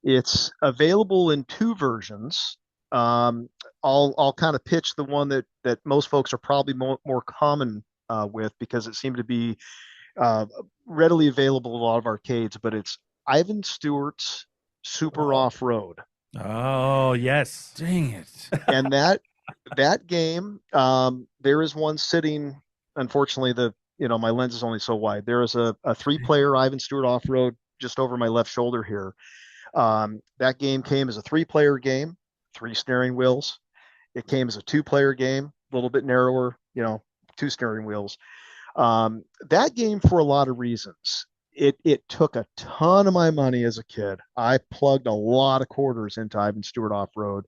It's available in 2 versions. I'll kind of pitch the one that most folks are probably more common with, because it seemed to be readily available in a lot of arcades. But it's Ivan Stewart's Super Off-Road. Oh, yes. Dang it. And that game, there is one sitting, unfortunately, my lens is only so wide. There is a 3-player Ivan Stewart Off-Road just over my left shoulder here. That game came as a 3-player game, 3 steering wheels. It came as a 2-player game, a little bit narrower, 2 steering wheels. That game, for a lot of reasons, it took a ton of my money as a kid. I plugged a lot of quarters into Ivan Stewart Off-Road.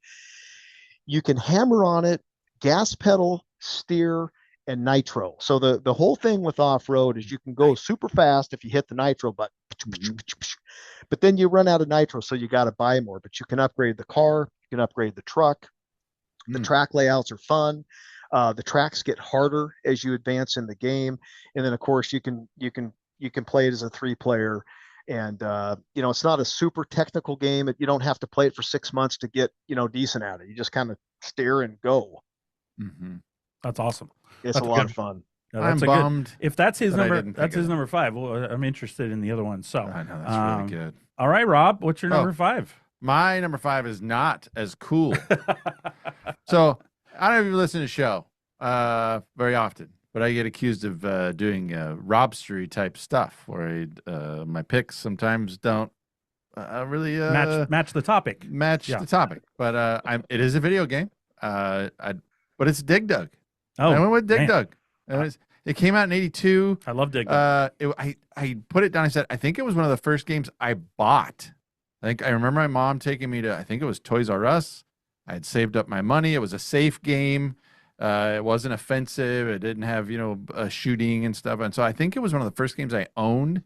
You can hammer on it, gas pedal, steer, and nitro. So the whole thing with off-road is you can go super fast if you hit the nitro button. But then you run out of nitro, so you got to buy more. But you can upgrade the car, you can upgrade the truck. The track layouts are fun. The tracks get harder as you advance in the game, and then of course you can play it as a 3-player. And it's not a super technical game. You don't have to play it for 6 months to get decent at it. You just kind of steer and go. That's awesome. It's a lot of fun. No, I'm bummed. If that's his number, that's his it. number 5. Well, I'm interested in the other one. So I know, that's really good. All right, Rob, what's your number 5? My number 5 is not as cool. So I don't even listen to the show very often, but I get accused of doing robstery type stuff where my picks sometimes don't really match the topic. The topic. But it is a video game. But it's Dig Dug. Oh, I went with Dig man. Dug. It came out in 82. I love Dig Dug. I put it down. I said, I think it was one of the first games I bought. I remember my mom taking me to, I think it was Toys R Us. I had saved up my money. It was a safe game. It wasn't offensive. It didn't have, shooting and stuff. And so I think it was one of the first games I owned,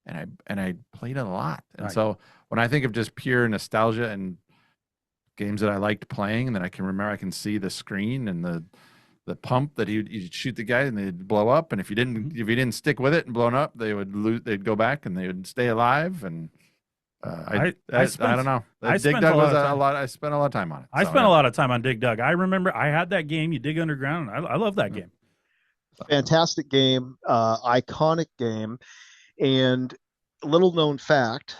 and I played it a lot. And so when I think of just pure nostalgia and games that I liked playing, and then I can remember, I can see the screen and the pump that you'd shoot the guy and they'd blow up. And if you didn't stick with it and blown up, they'd go back and they would stay alive. And I don't know. Dig Dug was a lot. I spent a lot of time on it. I spent a lot of time on Dig Dug. I remember I had that game. You dig underground. I love that game. Fantastic game, iconic game, and little known fact.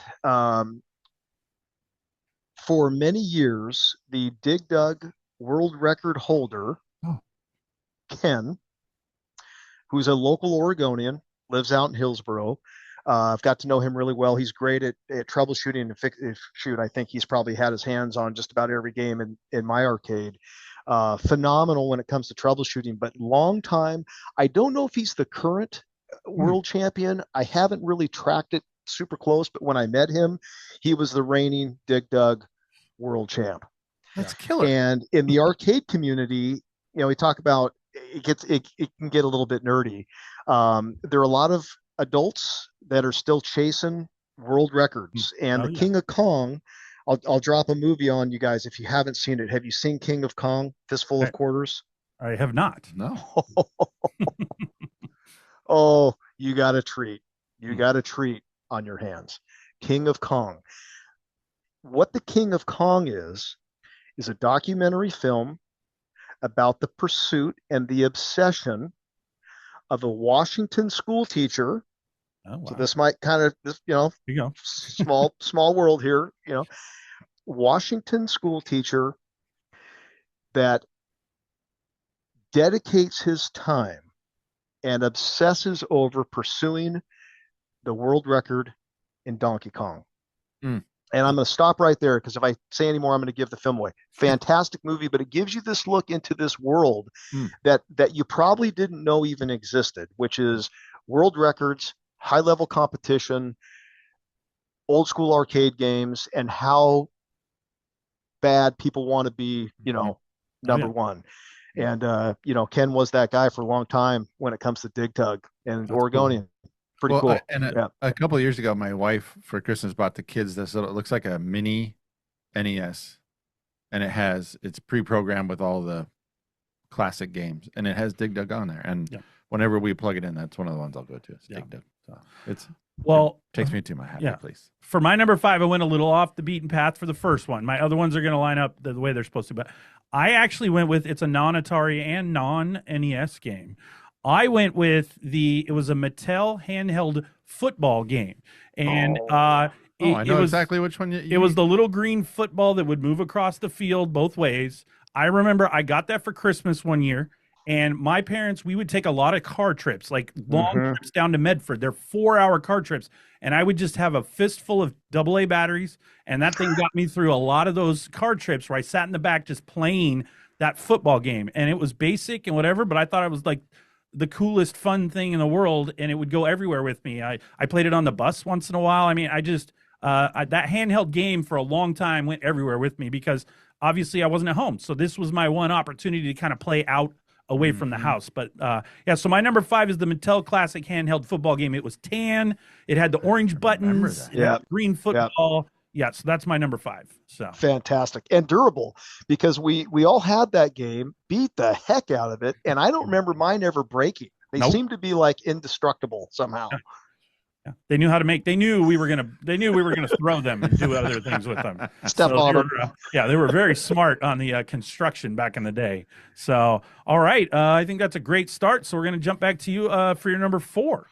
For many years, the Dig Dug world record holder, Ken, who's a local Oregonian, lives out in Hillsboro. I've got to know him really well. He's great at troubleshooting and shoot. I think he's probably had his hands on just about every game in my arcade. Phenomenal when it comes to troubleshooting, but long time. I don't know if he's the current world champion. I haven't really tracked it super close, but when I met him, he was the reigning Dig Dug world champ. That's killer. And in the arcade community, we talk about it can get a little bit nerdy. There are a lot of adults that are still chasing world records, and the King of Kong. I'll drop a movie on you guys if you haven't seen it. Have you seen King of Kong? Fistful of Quarters? I have not. No. Oh, you got a treat. You got a treat on your hands. King of Kong. What the King of Kong is a documentary film about the pursuit and the obsession of a Washington school teacher. Oh, wow. So this might kind of, Here you go. small world here, Washington school teacher that dedicates his time and obsesses over pursuing the world record in Donkey Kong. And I'm going to stop right there because if I say any more, I'm going to give the film away. Fantastic movie, but it gives you this look into this world that you probably didn't know even existed, which is world records, high level competition, old school arcade games, and how bad people want to be, number one. And Ken was that guy for a long time when it comes to Dig Tug and Oregonian. Pretty cool. A couple of years ago, my wife for Christmas bought the kids this little, it looks like a mini NES, and it's pre-programmed with all the classic games, and it has Dig Dug on there. And whenever we plug it in, that's one of the ones I'll go to. It's Dig Dug. So it takes me to my happy place. For my number 5, I went a little off the beaten path for the first one. My other ones are going to line up the way they're supposed to, but I actually went with, it's a non-Atari and non-NES game. I went with it was a Mattel handheld football game. And I know exactly which one it was the little green football that would move across the field both ways. I remember I got that for Christmas one year, and my parents, we would take a lot of car trips, like long trips down to Medford. They're 4-hour car trips, and I would just have a fistful of AA batteries, and that thing got me through a lot of those car trips where I sat in the back just playing that football game. And it was basic and whatever, but I thought it was like the coolest fun thing in the world, and it would go everywhere with me. I played it on the bus once in a while. I mean, I just that handheld game for a long time went everywhere with me because obviously I wasn't at home. So this was my one opportunity to kind of play out away from the house. But so my number 5 is the Mattel Classic handheld football game. It was tan. It had the orange buttons. It had green football. Yeah, so that's my number 5. So fantastic and durable because we all had that game, beat the heck out of it, and I don't remember mine ever breaking. They seem to be like indestructible somehow. Yeah. They knew how to make. They knew we were gonna throw them and do other things with them. Step on them. They were very smart on the construction back in the day. So all right, I think that's a great start. So we're gonna jump back to you for your number 4.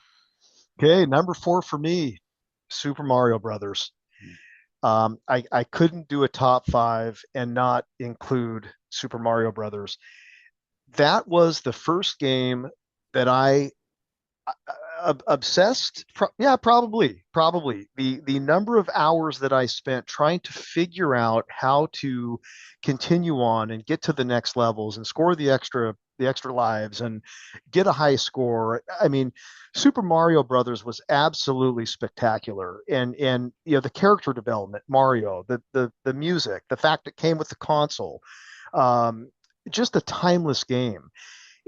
Okay, number 4 for me, Super Mario Brothers. I couldn't do a top 5 and not include Super Mario Brothers. That was the first game that I obsessed. Probably the number of hours that I spent trying to figure out how to continue on and get to the next levels and score the extra lives and get a high score. I mean, Super Mario Brothers was absolutely spectacular, and the character development, Mario, the music, the fact it came with the console, just a timeless game.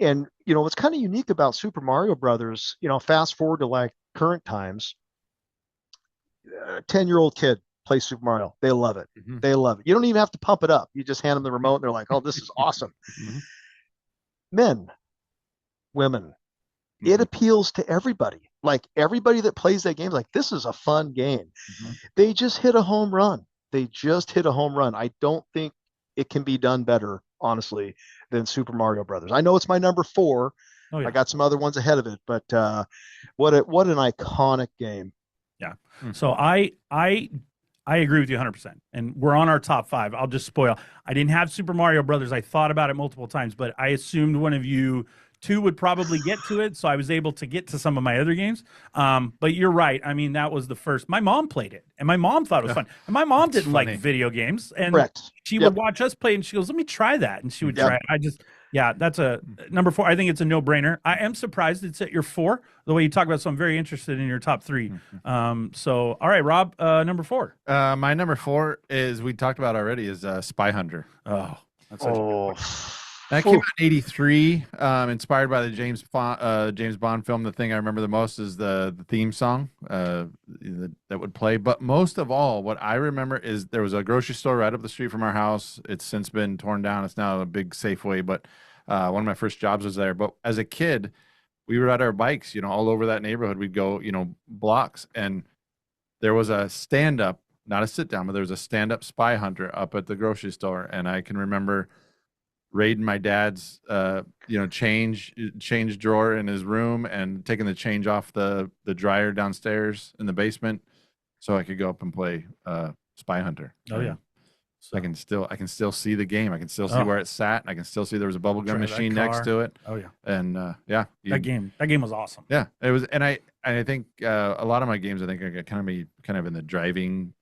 And what's kind of unique about Super Mario Brothers, fast forward to like current times, 10-year-old kid plays Super Mario, they love it. They love it. You don't even have to pump it up. You just hand them the remote and they're like, oh, this is awesome. Men, women, it appeals to everybody. Like everybody that plays that game, like this is a fun game. They just hit a home run. I don't think it can be done better, honestly, than Super Mario Brothers. I know it's my number 4. Oh, yeah. I got some other ones ahead of it, but what an iconic game. Yeah. So I agree with you 100%. And we're on our top 5. I'll just spoil. I didn't have Super Mario Brothers. I thought about it multiple times, but I assumed one of you 2 would probably get to it, so I was able to get to some of my other games. But you're right. I mean, that was the first. My mom played it, and my mom thought it was fun. And my mom didn't like video games, and she would watch us play, and she goes, "Let me try that," and she would try it. That's a number 4. I think it's a no-brainer. I am surprised it's at your 4, the way you talk about it, so I'm very interested in your top 3. So, all right, Rob, number 4. My number 4 is, we talked about already, is Spy Hunter. Oh, that's such a good one. That came out in '83, inspired by the James Bond film. The thing I remember the most is the theme song that would play. But most of all, what I remember is there was a grocery store right up the street from our house. It's since been torn down. It's now a big Safeway, but one of my first jobs was there. But as a kid, we would ride our bikes, all over that neighborhood. We'd go, blocks, and there was a stand-up, not a sit-down, but there was a stand-up Spy Hunter up at the grocery store, and I can remember raiding my dad's change drawer in his room and taking the change off the dryer downstairs in the basement so I could go up and play Spy Hunter. Oh yeah. So I can still see the game. I can still see where it sat, and I can still see there was a bubblegum machine next to it. Oh yeah. And that game was awesome. Yeah, it was. And I think a lot of my games, I think, are kind of in the driving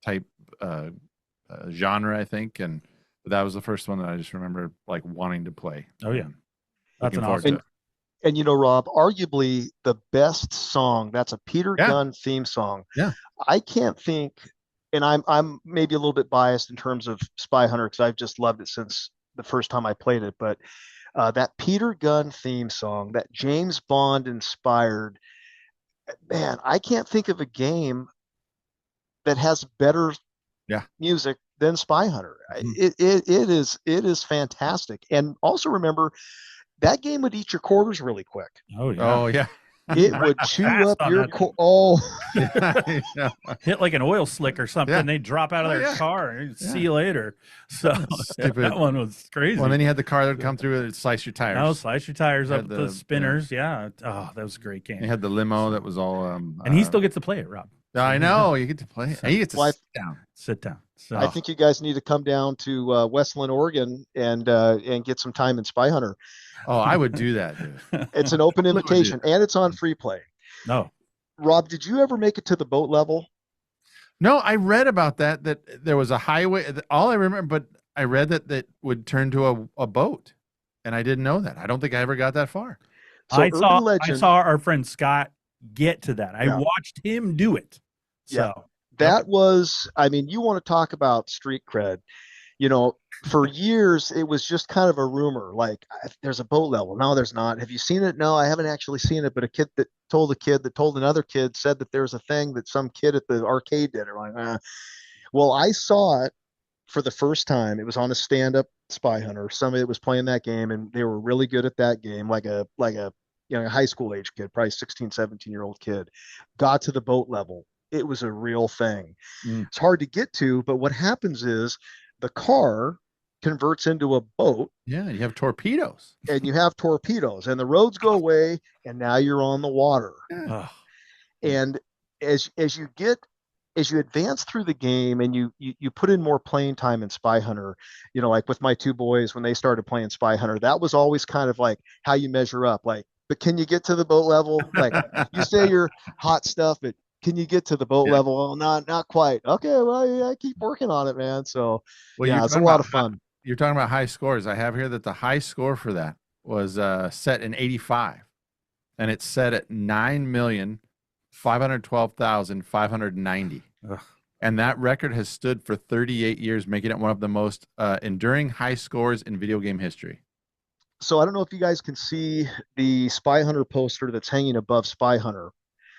type genre, I think, and that was the first one that I just remember like wanting to play. Oh yeah, that's Looking an forward awesome. to it. And you know, Rob, arguably the best song, that's a Peter Yeah. Gunn theme song. Yeah. I can't think, and I'm maybe a little bit biased in terms of Spy Hunter because I've just loved it since the first time I played it. But that Peter Gunn theme song, that James Bond inspired, man, I can't think of a game that has better Yeah. music than Spy Hunter. Mhm. It is fantastic. And also remember that game would eat your quarters really quick. Oh yeah. Oh yeah. It would chew Fast up on your that core. Oh, Yeah. Hit like an oil slick or something. Yeah. They drop out of Oh, their yeah. car and Yeah. see you later. So Stupid. that one was crazy. Well, then you had the car that would come through and slice your tires. No, slice your tires You up had with the the- spinners. Yeah. Oh, that was a great game. You had the limo that was all. And he still gets to play it, Rob. I know you get to play it. And you get to Well, sit down. Sit down. So I think you guys need to come down to Westland, Oregon, and get some time in Spy Hunter. Oh, I would do that, dude. It's an open Would do invitation, and it's on free play. no. Rob, did you ever make it to the boat level? No, I read about that there was a highway. All I remember, but I read that would turn to a boat, and I didn't know that. I don't think I ever got that far. So I Urban saw Legend, our friend Scott get to that. I Yeah. watched him do it. So that was, I mean, you want to talk about street cred. You know, for years, it was just kind of a rumor, like there's a boat level. No, there's not. Have you seen it? No, I haven't actually seen it, but a kid that told another kid said that there's a thing that some kid at the arcade did. Or like, Well, I saw it for the first time. It was on a stand-up Spy Hunter. Somebody that was playing that game, and they were really good at that game, like a a high school age kid, probably 16, 17-year-old kid, got to the boat level. It was a real thing. Mm. It's hard to get to, but what happens is the car converts into a boat, Yeah, you have torpedoes. and you have torpedoes, and the roads go away, and now you're on the water. ugh. And as you advance through the game and you put in more playing time in Spy Hunter, like with my two boys when they started playing Spy Hunter, that was always kind of like how you measure up. Like, but can you get to the boat level? Like, you say you're hot stuff, but can you get to the boat level? Oh, not quite. Okay, well, I keep working on it, man. So Well, yeah, you're it's a talking lot about of fun. You're talking about high scores. I have here that the high score for that was set in '85, and it's set at 9,512,590. Ugh. And that record has stood for 38 years, making it one of the most enduring high scores in video game history. So I don't know if you guys can see the Spy Hunter poster that's hanging above Spy Hunter.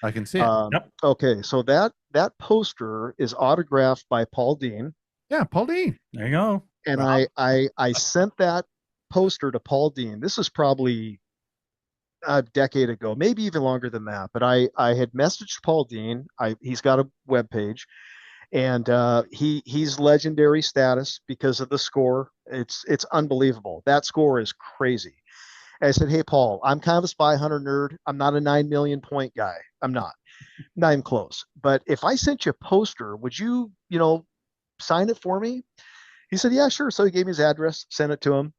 I can see it. Yep. Okay, so that poster is autographed by Paul Dean, Yeah, Paul Dean. There you go. and Wow. I sent that poster to Paul Dean. This is probably a decade ago, maybe even longer than that. But I had messaged Paul Dean. He's got a webpage, and he's legendary status because of the score. It's unbelievable. That score is crazy. And I said, hey Paul, I'm kind of a Spy Hunter nerd. I'm not a 9 million point guy. I'm not even close. But if I sent you a poster, would you sign it for me? He said, yeah, sure. So he gave me his address, sent it to him.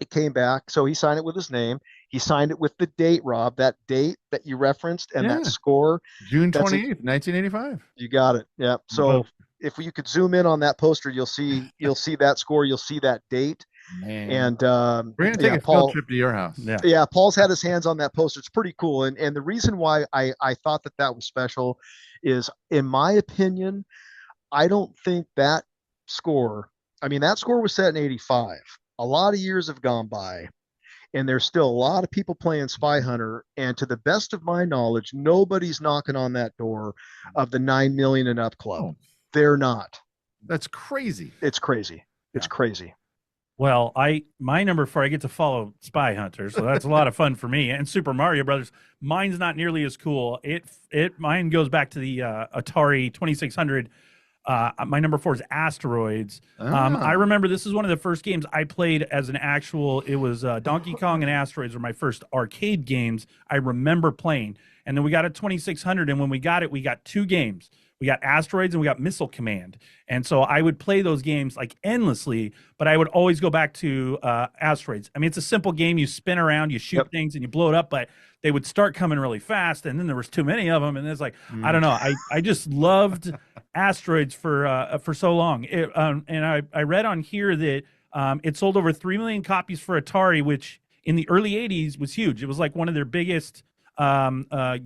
It came back. So he signed it with his name. He signed it with the date, Rob, that date that you referenced, and that Yeah. score. June That's 28th, 1985. You got it. Yeah. So if you could zoom in on that poster, you'll see that score. You'll see that date. Man. And We're going to take a field trip to your house. Yeah. Yeah, Paul's had his hands on that poster. It's pretty cool. And the reason why I thought that was special is, in my opinion, I don't think that score, that score was set in 85. A lot of years have gone by, and there's still a lot of people playing Spy Hunter. And to the best of my knowledge, nobody's knocking on that door of the 9 million and up club. Oh. They're not. That's crazy. It's crazy. It's crazy. Well, my number 4, I get to follow Spy Hunter, so that's a lot of fun for me. And Super Mario Brothers, mine's not nearly as cool. Mine goes back to the Atari 2600. My number 4 is Asteroids. I remember this is one of the first games I played as an actual. It was Donkey Kong and Asteroids were my first arcade games I remember playing. And then we got a 2600, and when we got it, we got 2 games. we got Asteroids, and we got Missile Command. And so I would play those games like endlessly, but I would always go back to Asteroids. I mean, it's a simple game. You spin around, you shoot things, and you blow it up, but they would start coming really fast, and then there was too many of them, and it's like, I don't know. I just loved Asteroids for so long. And I read on here that it sold over 3 million copies for Atari, which in the early 80s was huge. It was like one of their biggest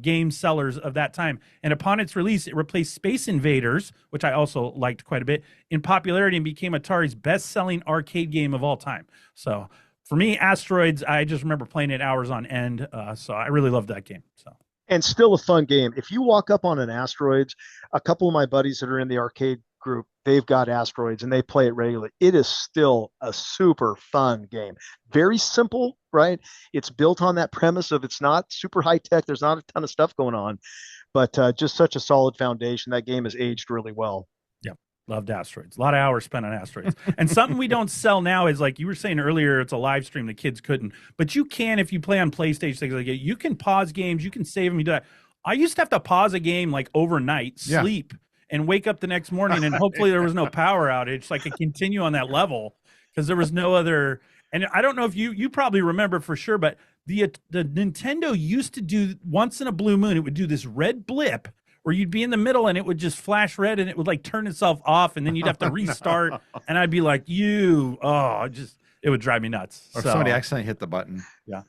game sellers of that time. And upon its release, it replaced Space Invaders, which I also liked quite a bit, in popularity and became Atari's best-selling arcade game of all time. So for me, Asteroids, I just remember playing it hours on end. So I really loved that game. So. And still a fun game. If you walk up on an Asteroids, a couple of my buddies that are in the arcade group, they've got Asteroids and they play it regularly. It is still a super fun game. Very simple, right? It's built on that premise of it's not super high tech. There's not a ton of stuff going on, but just such a solid foundation. That game has aged really well. Yeah, loved Asteroids. A lot of hours spent on Asteroids. And something we don't sell now is, like you were saying earlier, it's a live stream. The kids couldn't, but you can if you play on PlayStation, things like that. You can pause games. You can save them. You do that. I used to have to pause a game like overnight, sleep, and wake up the next morning, and hopefully there was no power outage so I could continue on that level, because there was no other. And I don't know if you probably remember for sure, but the Nintendo used to do, once in a blue moon, it would do this red blip where you'd be in the middle and it would just flash red and it would like turn itself off, and then you'd have to restart. And I'd be like, it would drive me nuts. Or somebody accidentally hit the button. Yeah.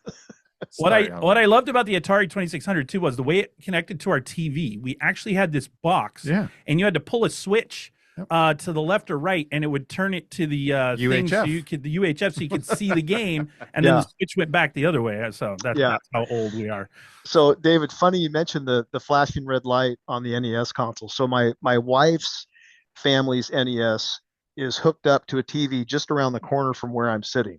What I loved about the Atari 2600 too was the way it connected to our TV. We actually had this box, and you had to pull a switch to the left or right, and it would turn it to the thing, so the UHF, so you could see the game, and then the switch went back the other way. So that's how old we are. So David, funny you mentioned the flashing red light on the NES console. So my wife's family's NES is hooked up to a TV just around the corner from where I'm sitting.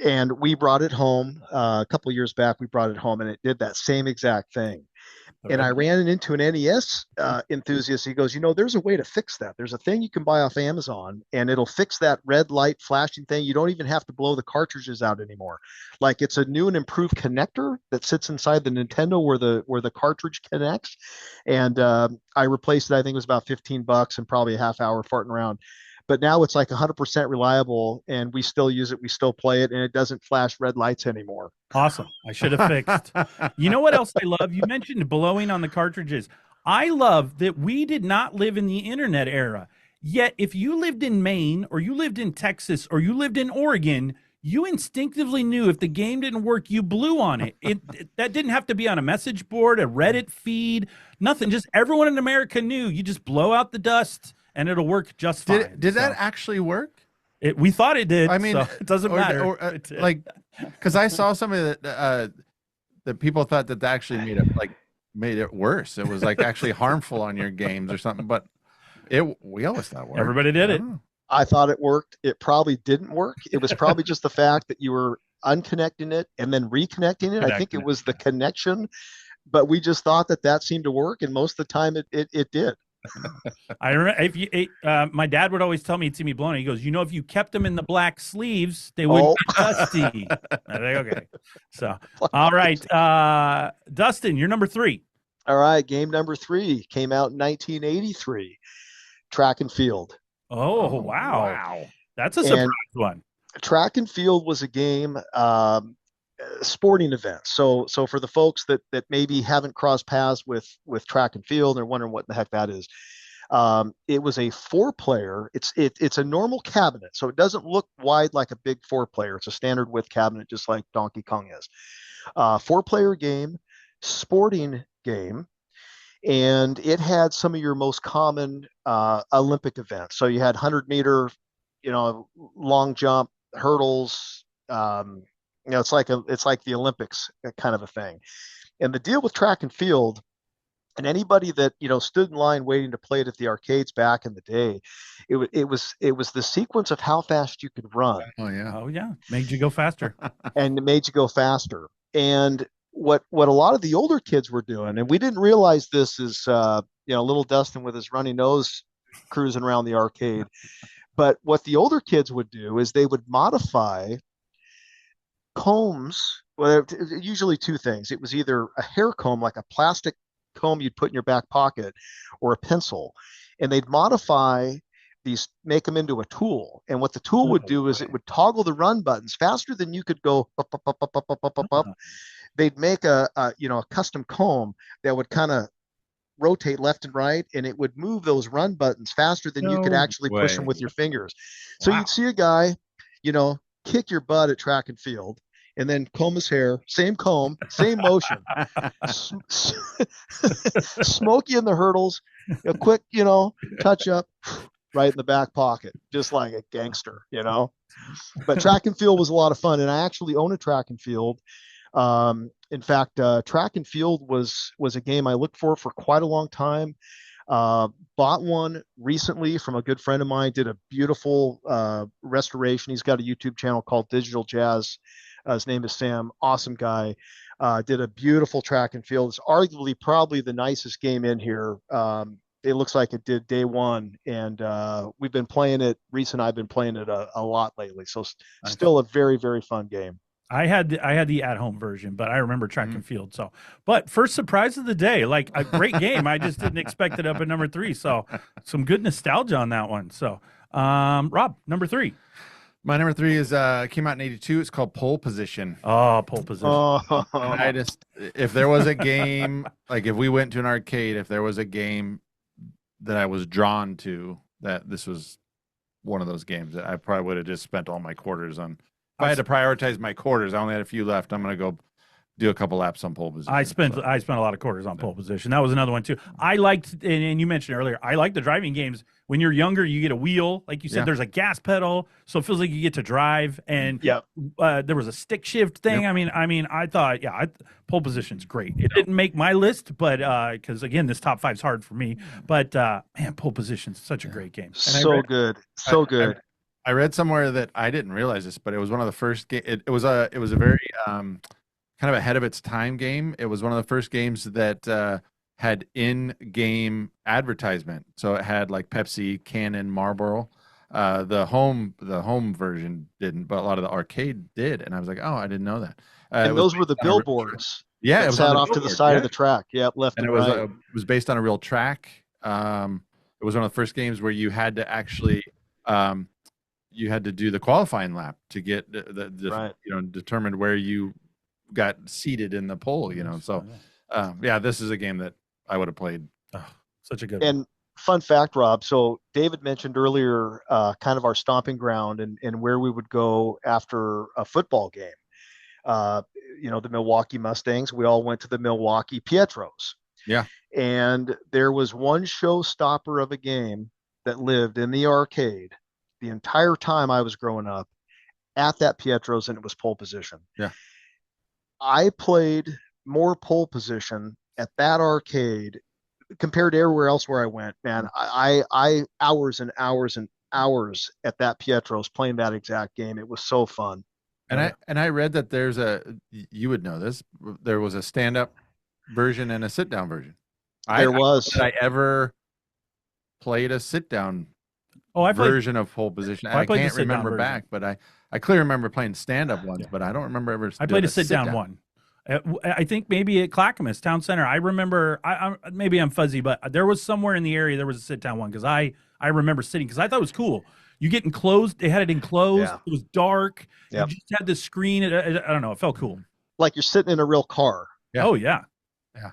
And we brought it home a couple of years back. We brought it home, and it did that same exact thing. And I ran into an NES enthusiast. He goes, there's a way to fix that. There's a thing you can buy off Amazon, and it'll fix that red light flashing thing. You don't even have to blow the cartridges out anymore. Like, it's a new and improved connector that sits inside the Nintendo where the cartridge connects. And I replaced it. I think it was about $15 and probably a half hour farting around. But now it's like 100% reliable, and we still use it. We still play it, and it doesn't flash red lights anymore. Awesome. I should have fixed. You know what else I love? You mentioned blowing on the cartridges. I love that we did not live in the internet era. Yet if you lived in Maine, or you lived in Texas, or you lived in Oregon, you instinctively knew if the game didn't work, you blew on it. That didn't have to be on a message board, a Reddit feed, nothing. Just everyone in America knew. You just blow out the dust, and ittle work just fine. Did that actually work? We thought it did. I mean, so it doesn't matter. Because I saw somebody that people thought that actually made it worse. It was like actually harmful on your games or something. But we always thought it worked. Everybody did it. I thought it worked. It probably didn't work. It was probably just the fact that you were unconnecting it and then reconnecting it. I think it was the connection, but we just thought that seemed to work, and most of the time it did. I remember my dad would always tell me, he'd see me blowing. He goes, if you kept them in the black sleeves, they wouldn't be dusty. I think, okay. So, all right. Dustin, you're number 3. All right. Game number 3 came out in 1983. Track and Field. Oh, wow. That's a surprise one. Track and Field was a game, sporting event. So for the folks that maybe haven't crossed paths with Track and Field, or wondering what the heck that is, it was a 4-player. It's a normal cabinet, so it doesn't look wide like a big 4-player. It's a standard width cabinet, just like Donkey Kong is. 4-player game, sporting game, and it had some of your most common Olympic events. So you had 100-meter, long jump, hurdles. It's like the Olympics kind of a thing. And the deal with Track and Field, and anybody that stood in line waiting to play it at the arcades back in the day, it was the sequence of how fast you could run. Oh yeah, made you go faster. And it made you go faster. And what a lot of the older kids were doing, and we didn't realize this, is little Dustin with his runny nose cruising around the arcade. But what the older kids would do is they would modify combs. Well, usually 2 things. It was either a hair comb, like a plastic comb you'd put in your back pocket or a pencil. And they'd modify these, make them into a tool. And what the tool would do is it would toggle the run buttons faster than you could go up, up, up, up, up, up, up, up, up. They'd make a custom comb that would kind of rotate left and right, and it would move those run buttons faster than you could actually push them with your fingers. So you'd see a guy, kick your butt at track and field, and then comb his hair, same comb, same motion, smoky in the hurdles, a quick, touch up right in the back pocket, just like a gangster, But track and field was a lot of fun, and I actually own a track and field. In fact, track and field was a game I looked for quite a long time. Bought one recently from a good friend of mine, did a beautiful restoration. He's got a YouTube channel called Digital Jazz. His name is Sam, awesome guy. Did a beautiful track and field. It's arguably probably the nicest game in here. It looks like it did day one, and we've been playing it. I've been playing it a lot lately. So still a very, very fun game. I had the at-home version, but I remember track and field. So, but first surprise of the day, like a great game. I just didn't expect it up at number 3. So, some good nostalgia on that one. So, Rob, number 3. My number 3 is came out in '82. It's called Pole Position. Oh, Pole Position. Oh. If there was a game, like if we went to an arcade, if there was a game that I was drawn to, that this was one of those games that I probably would have just spent all my quarters on. If I had to prioritize my quarters, I only had a few left. I'm going to go do a couple laps on Pole Position. I spent a lot of quarters on Pole Position. That was another one too. I liked, and you mentioned earlier, I like the driving games. When you're younger, you get a wheel, like you said. There's a gas pedal, so it feels like you get to drive. And there was a stick shift thing. Yep. I mean, I thought, Pole Position's great. It didn't make my list, but because again, this top 5 is hard for me. But man, Pole Position's such a great game. So good. I read somewhere that I didn't realize this, but it was one of the first it was a very kind of ahead of its time game. It was one of the first games that had in-game advertisement. So it had like Pepsi, Canon, Marlboro. The home version didn't, but a lot of the arcade did. And I was like, oh, I didn't know that. And those were the billboards. Yeah, it was sat off to the side of the track. Yep, left and right. It was based on a real track. It was one of the first games where you had to actually you had to do the qualifying lap to get determine where you got seated in the pole, So this is a game that I would have played. Oh, such a good one. And fun fact, Rob. So David mentioned earlier kind of our stomping ground and where we would go after a football game. The Milwaukee Mustangs, we all went to the Milwaukee Pietros. Yeah. And there was one showstopper of a game that lived in the arcade the entire time I was growing up at that Pietros, and it was Pole Position. Yeah. I played more Pole Position at that arcade compared to everywhere else where I went, man. I hours and hours and hours at that Pietros playing that exact game. It was so fun. And I read that there's you would know this, there was a stand-up version and a sit-down version. Did I ever played a sit-down version of Pole Position? I can't remember back, but I clearly remember playing stand-up ones, but I don't remember ever. I played a sit-down one. I think maybe at Clackamas Town Center. I remember. Maybe I'm fuzzy, but there was somewhere in the area there was a sit-down one because I remember sitting because I thought it was cool. You get enclosed. They had it enclosed. Yeah. It was dark. Yep. You just had the screen. I don't know. It felt cool. Like you're sitting in a real car. Yeah. Oh yeah. Yeah.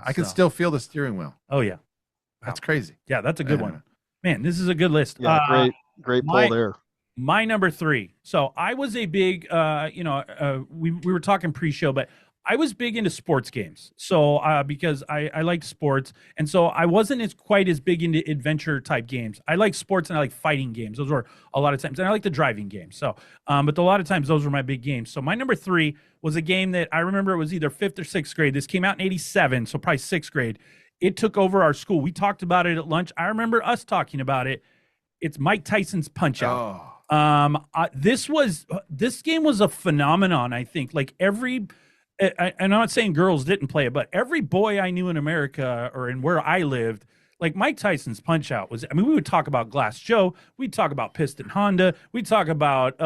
I can still feel the steering wheel. Oh yeah. That's crazy. Yeah, that's a good one. Man, this is a good list. Yeah, great pull there. My number 3. So I was a big, we were talking pre-show, but I was big into sports games. So because I liked sports, and so I wasn't quite as big into adventure type games. I like sports and I like fighting games. Those were a lot of times, and I like the driving games. So, but a lot of times those were my big games. So my number 3 was a game that I remember it was either 5th or 6th grade. This came out in '87, so probably 6th grade. It took over our school. We talked about it at lunch. I remember us talking about it. It's Mike Tyson's Punch-Out. Oh. This game was a phenomenon, I think. Like I'm not saying girls didn't play it, but every boy I knew in America or in where I lived like Mike Tyson's Punch Out was, I mean, we would talk about Glass Joe, we'd talk about Piston Honda, we'd talk about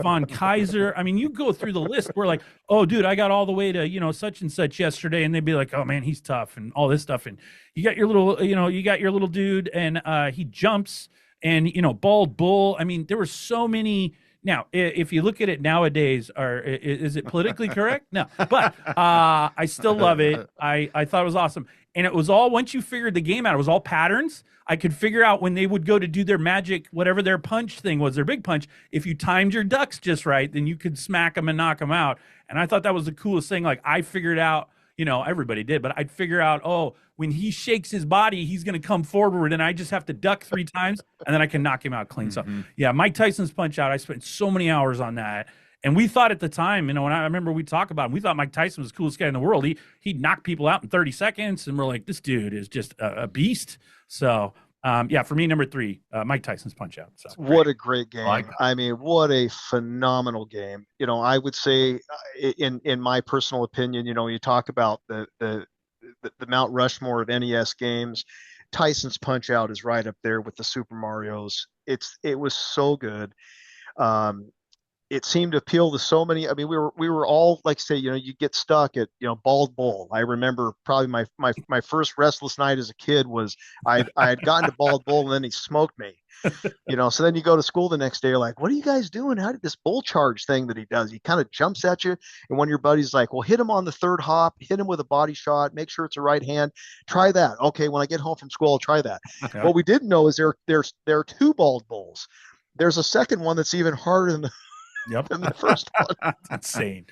Von Kaiser. I mean, you go through the list, we're like, oh dude, I got all the way to, you know, such and such yesterday, and they'd be like, oh man, he's tough and all this stuff. And you got your little, you know, you got your little dude, and he jumps, and you know, bald bull. I mean, there were so many. Now, if you look at it nowadays, is it politically correct? No, but I still love it. I thought it was awesome. And it was all, once you figured the game out, it was all patterns. I could figure out when they would go to do their magic, whatever their punch thing was, their big punch. If you timed your ducks just right, then you could smack them and knock them out. And I thought that was the coolest thing. Like, I figured out, you know, everybody did, but I'd figure out, oh, when he shakes his body, he's going to come forward, and I just have to duck 3 times, and then I can knock him out clean. So, yeah, Mike Tyson's Punch Out, I spent so many hours on that. And we thought at the time, you know, when I remember we talked about him, we thought Mike Tyson was the coolest guy in the world. He'd knock people out in 30 seconds, and we're like, this dude is just a beast. So, yeah, for me, number 3, Mike Tyson's Punch Out. So what a great game! I mean, what a phenomenal game. You know, I would say, in my personal opinion, you know, you talk about the Mount Rushmore of NES games. Tyson's Punch Out is right up there with the Super Marios. It was so good. It seemed to appeal to so many. I mean, we were all, like, say, you know, you get stuck at, you know, Bald Bull. I remember probably my first restless night as a kid was I had gotten to Bald Bull, and then he smoked me. You know, so then you go to school the next day, you're like, what are you guys doing? How did this bull charge thing that he does? He kind of jumps at you, and one of your buddies like, well, hit him on the 3rd hop, hit him with a body shot, make sure it's a right hand. Try that. Okay, when I get home from school, I'll try that. Okay. What we didn't know is there are 2 Bald Bulls. There's a second one that's even harder than the first one. That's insane.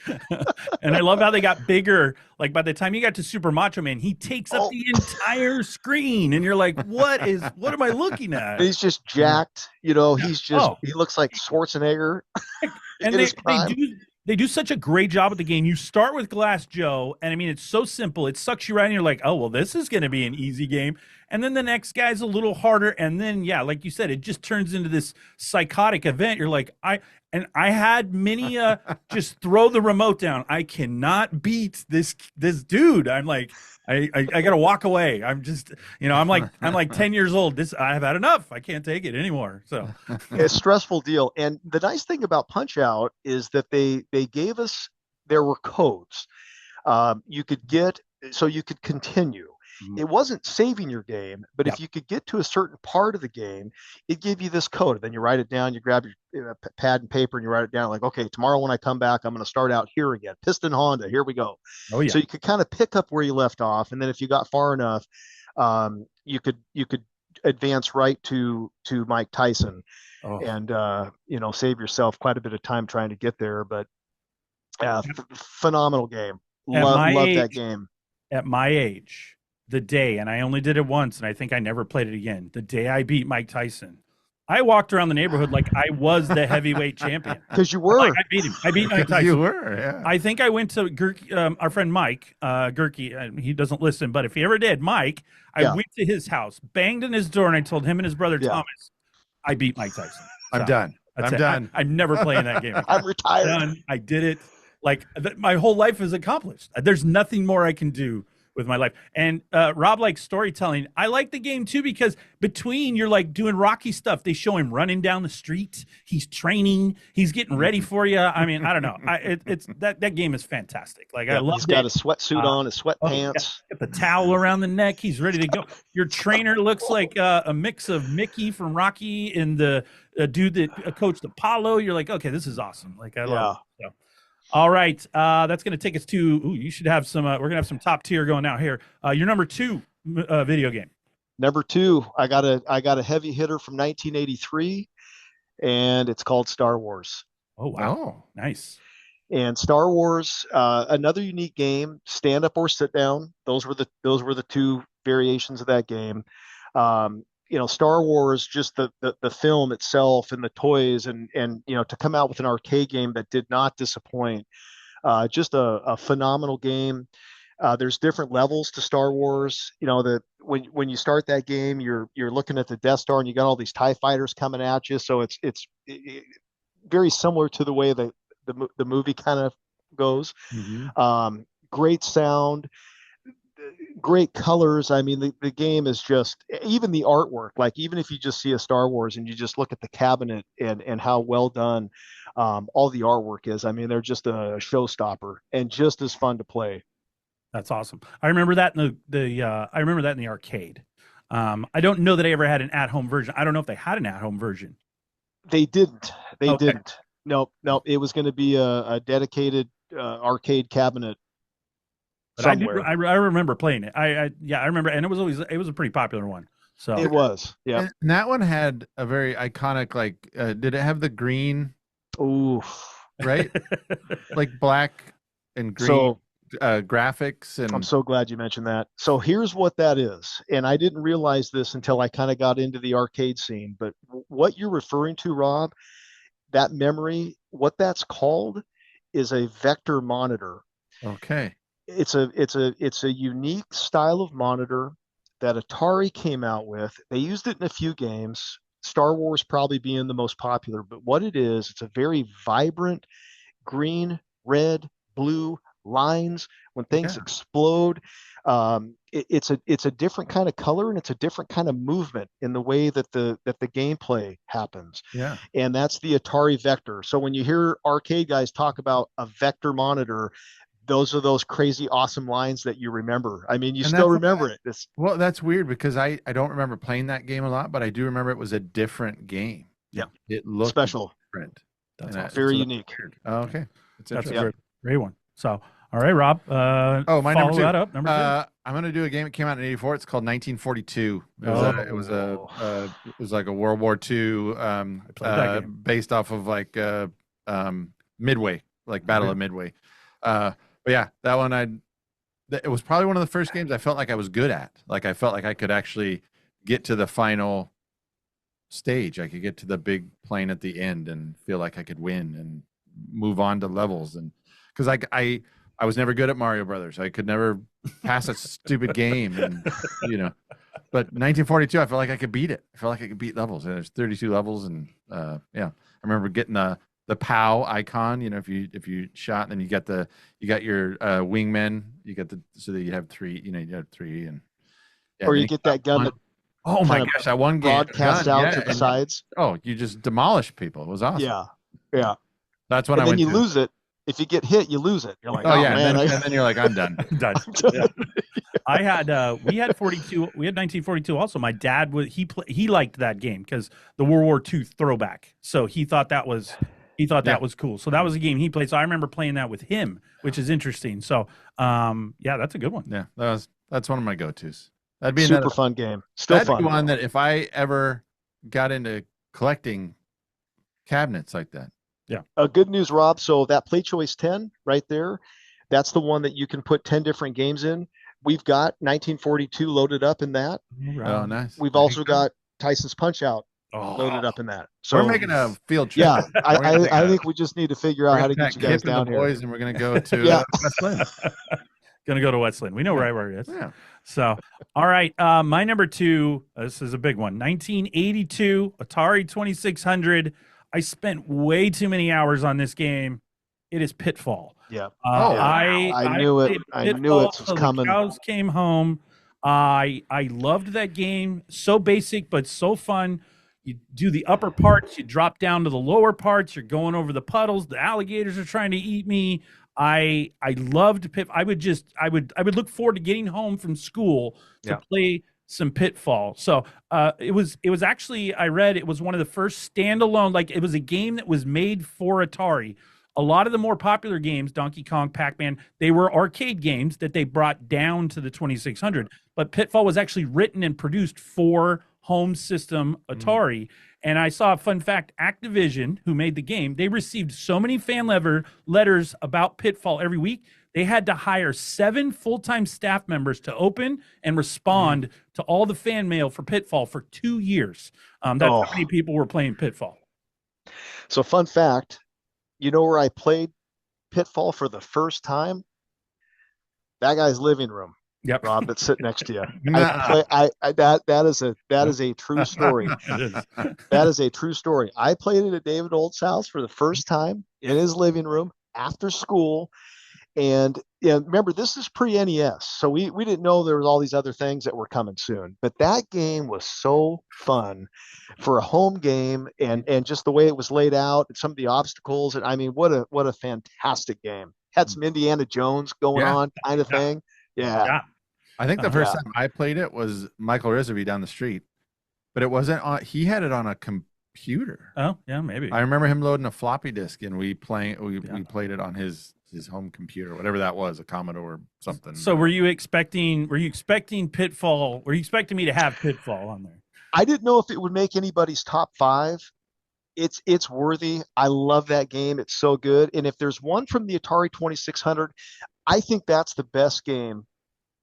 And I love how they got bigger. Like, by the time you got to Super Macho Man, he takes up the entire screen, and you're like, what am I looking at? He's just jacked, you know. He's just he looks like Schwarzenegger. And they do such a great job with the game. You start with Glass Joe, and I mean, it's so simple. It sucks you right in. You're like, oh, well, this is going to be an easy game. And then the next guy's a little harder. And then, yeah, like you said, it just turns into this psychotic event. You're like, I had many just throw the remote down. I cannot beat this dude. I'm like, I got to walk away. I'm just, you know, I'm like 10 years old. I've had enough. I can't take it anymore. So it's a stressful deal. And the nice thing about Punch Out is that they gave us, there were codes you could get, so you could continue. It wasn't saving your game, but if you could get to a certain part of the game, it gave you this code. Then you write it down, you grab your pad and paper, and you write it down like, okay, tomorrow when I come back, I'm going to start out here again. Piston Honda, here we go. Oh, yeah. So you could kind of pick up where you left off. And then if you got far enough, you could advance right to Mike Tyson and, you know, save yourself quite a bit of time trying to get there. But phenomenal game. Love that game. At my age, the day, and I only did it once, and I think I never played it again. The day I beat Mike Tyson, I walked around the neighborhood like I was the heavyweight champion. Because you were. Like, I beat him. I beat Mike Tyson. You were, yeah. I think I went to our friend Mike, Gerke. He doesn't listen, but if he ever did, Mike, I went to his house, banged on his door, and I told him and his brother Thomas, I beat Mike Tyson. I'm done. I'm done. I'm never playing that game again. I'm retired. Done. I did it. Like, my whole life is accomplished. There's nothing more I can do with my life. And Rob likes storytelling. I like the game too, because between you're like doing Rocky stuff, they show him running down the street, he's training, he's getting ready for you. I mean, I don't know. It's that game is fantastic. Like, I love it. He's got a sweatsuit on, his sweatpants, got the towel around the neck, he's ready to go. Your trainer looks like a mix of Mickey from Rocky and the dude that coached Apollo. You're like, okay, this is awesome. Like, I love it. So. All right, that's going to take us to. You should have some. We're going to have some top tier going out here. Your number 2 video game. Number 2, I got a heavy hitter from 1983, and it's called Star Wars. Oh wow, nice. And Star Wars, another unique game, stand up or sit down. Those were the 2 variations of that game. You know, Star Wars, just the film itself and the toys, and you know, to come out with an arcade game that did not disappoint, just a phenomenal game. There's different levels to Star Wars. You know, that when you start that game, you're looking at the Death Star, and you got all these TIE fighters coming at you. So it's very similar to the way the movie kind of goes. Great sound. great colors. I mean, the game is just, even the artwork, like even if you just see a Star Wars and you just look at the cabinet and how well done all the artwork is. I mean, they're just a showstopper and just as fun to play. That's awesome. I remember that in I remember that in the arcade. I don't know that I ever had an at-home version. I don't know if they had an at-home version. They didn't. They Okay. didn't. No. It was going to be a dedicated arcade cabinet But somewhere. I remember playing it. I remember, and it was a pretty popular one. So It was. Yeah. And that one had a very iconic, like, did it have the green, Ooh. right? Like black and green So graphics. And I'm so glad you mentioned that. So here's what that is. And I didn't realize this until I kind of got into the arcade scene. But what you're referring to, Rob, that memory, what that's called is a vector monitor. okay. It's a unique style of monitor that Atari came out with. They used it in a few games, Star Wars probably being the most popular. But what it is, it's a very vibrant green, red, blue lines. When things Yeah. explode, it's a different kind of color and it's a different kind of movement in the way that the gameplay happens. Yeah. And that's the Atari Vector. So when you hear arcade guys talk about a vector monitor, those are those crazy awesome lines that you remember. I mean, you And still that's- remember it. Well, that's weird because I don't remember playing that game a lot, but I do remember it was a different game. Yeah. It looked Special. different. That's And awesome. Very so unique. weird. Oh, okay. It's That's a interesting. great one. So, all right, Rob. Oh, my follow number two. that up. Number two. I'm gonna do a game that came out in '84. It's called 1942. It was like a World War II, I played that game. based off of like Midway, like Battle of Midway. But yeah, that one it was probably one of the first games I felt like I was good at. Like I felt like I could actually get to the final stage. I could get to the big plane at the end and feel like I could win and move on to levels. And because I was never good at Mario Brothers. I could never pass a stupid game, and But 1942, I felt like I could beat it. I felt like I could beat levels. And there's 32 levels, and I remember getting the POW icon. If you shot, then you got your wingmen. You got so that you have three. You have three, and Or you get that gun that oh my kind of gosh, that one game broadcast gun, out to the and sides. you just demolish people. It was awesome. Yeah. That's when And I then went you to. lose it. If you get hit, you lose it. You're like, Oh, oh yeah, man. and then you're like, I'm done. Done. Yeah. I had we had 42. We had 1942. Also, my dad he liked that game because the World War II throwback. So he thought that was that was cool. So that was a game he played. So I remember playing that with him, which is interesting. So that's a good one. Yeah, that's one of my go-tos. That'd be super another fun game. Still that'd fun. be one that if I ever got into collecting cabinets like that. Good news, Rob. So that Play Choice 10 right there, that's the one that you can put 10 different games in. We've got 1942 loaded up in that. Oh, nice. We've also got Tyson's Punch Out loaded up in that. So we're making a field trip. yeah, I think we just need to figure out how to get you guys down here. Boys, and we're gonna go to West Lynn. Gonna go to Westland. We know right where it is. Yeah. So, all right. My number two. This is a big one. 1982 Atari 2600. I spent way too many hours on this game. It is Pitfall. Yeah. I knew it. played I knew Pitfall it was till coming. The cows came home. I loved that game. So basic, but so fun. You do the upper parts, you drop down to the lower parts. You're going over the puddles. The alligators are trying to eat me. I loved Pit. I would look forward to getting home from school to play some Pitfall. So it was actually, I read it was one of the first standalone, like it was a game that was made for Atari. A lot of the more popular games, Donkey Kong, Pac-Man, they were arcade games that they brought down to the 2600. But Pitfall was actually written and produced for home system Atari. And I saw a fun fact, Activision, who made the game, they received so many fan letters about Pitfall every week, they had to hire 7 full-time staff members to open and respond to all the fan mail for Pitfall for 2 years. That's how many people were playing Pitfall. So fun fact, you know where I played Pitfall for the first time? That guy's living room. Yep. Rob, that's sitting next to you. That is a true story. It is. That is a true story. I played it at David Old's house for the first time in his living room after school, and Yeah, remember this is pre-NES, so we didn't know there was all these other things that were coming soon. But that game was so fun for a home game, and just the way it was laid out, and some of the obstacles, and I mean, what a fantastic game. Had some Indiana Jones going Yeah. on, kind of Yeah. thing. Yeah, Yeah. I think the Uh-huh. first Yeah. time I played it was Michael Rizzeby down the street, but it wasn't on. He had it on a computer. Oh, yeah, maybe. I remember him loading a floppy disk, and we Yeah. played it on his home computer, whatever that was, a Commodore or something. So were you expecting Pitfall? Were you expecting me to have Pitfall on there? I didn't know if it would make anybody's top five. It's worthy. I love that game. It's so good. And if there's one from the Atari 2600, I think that's the best game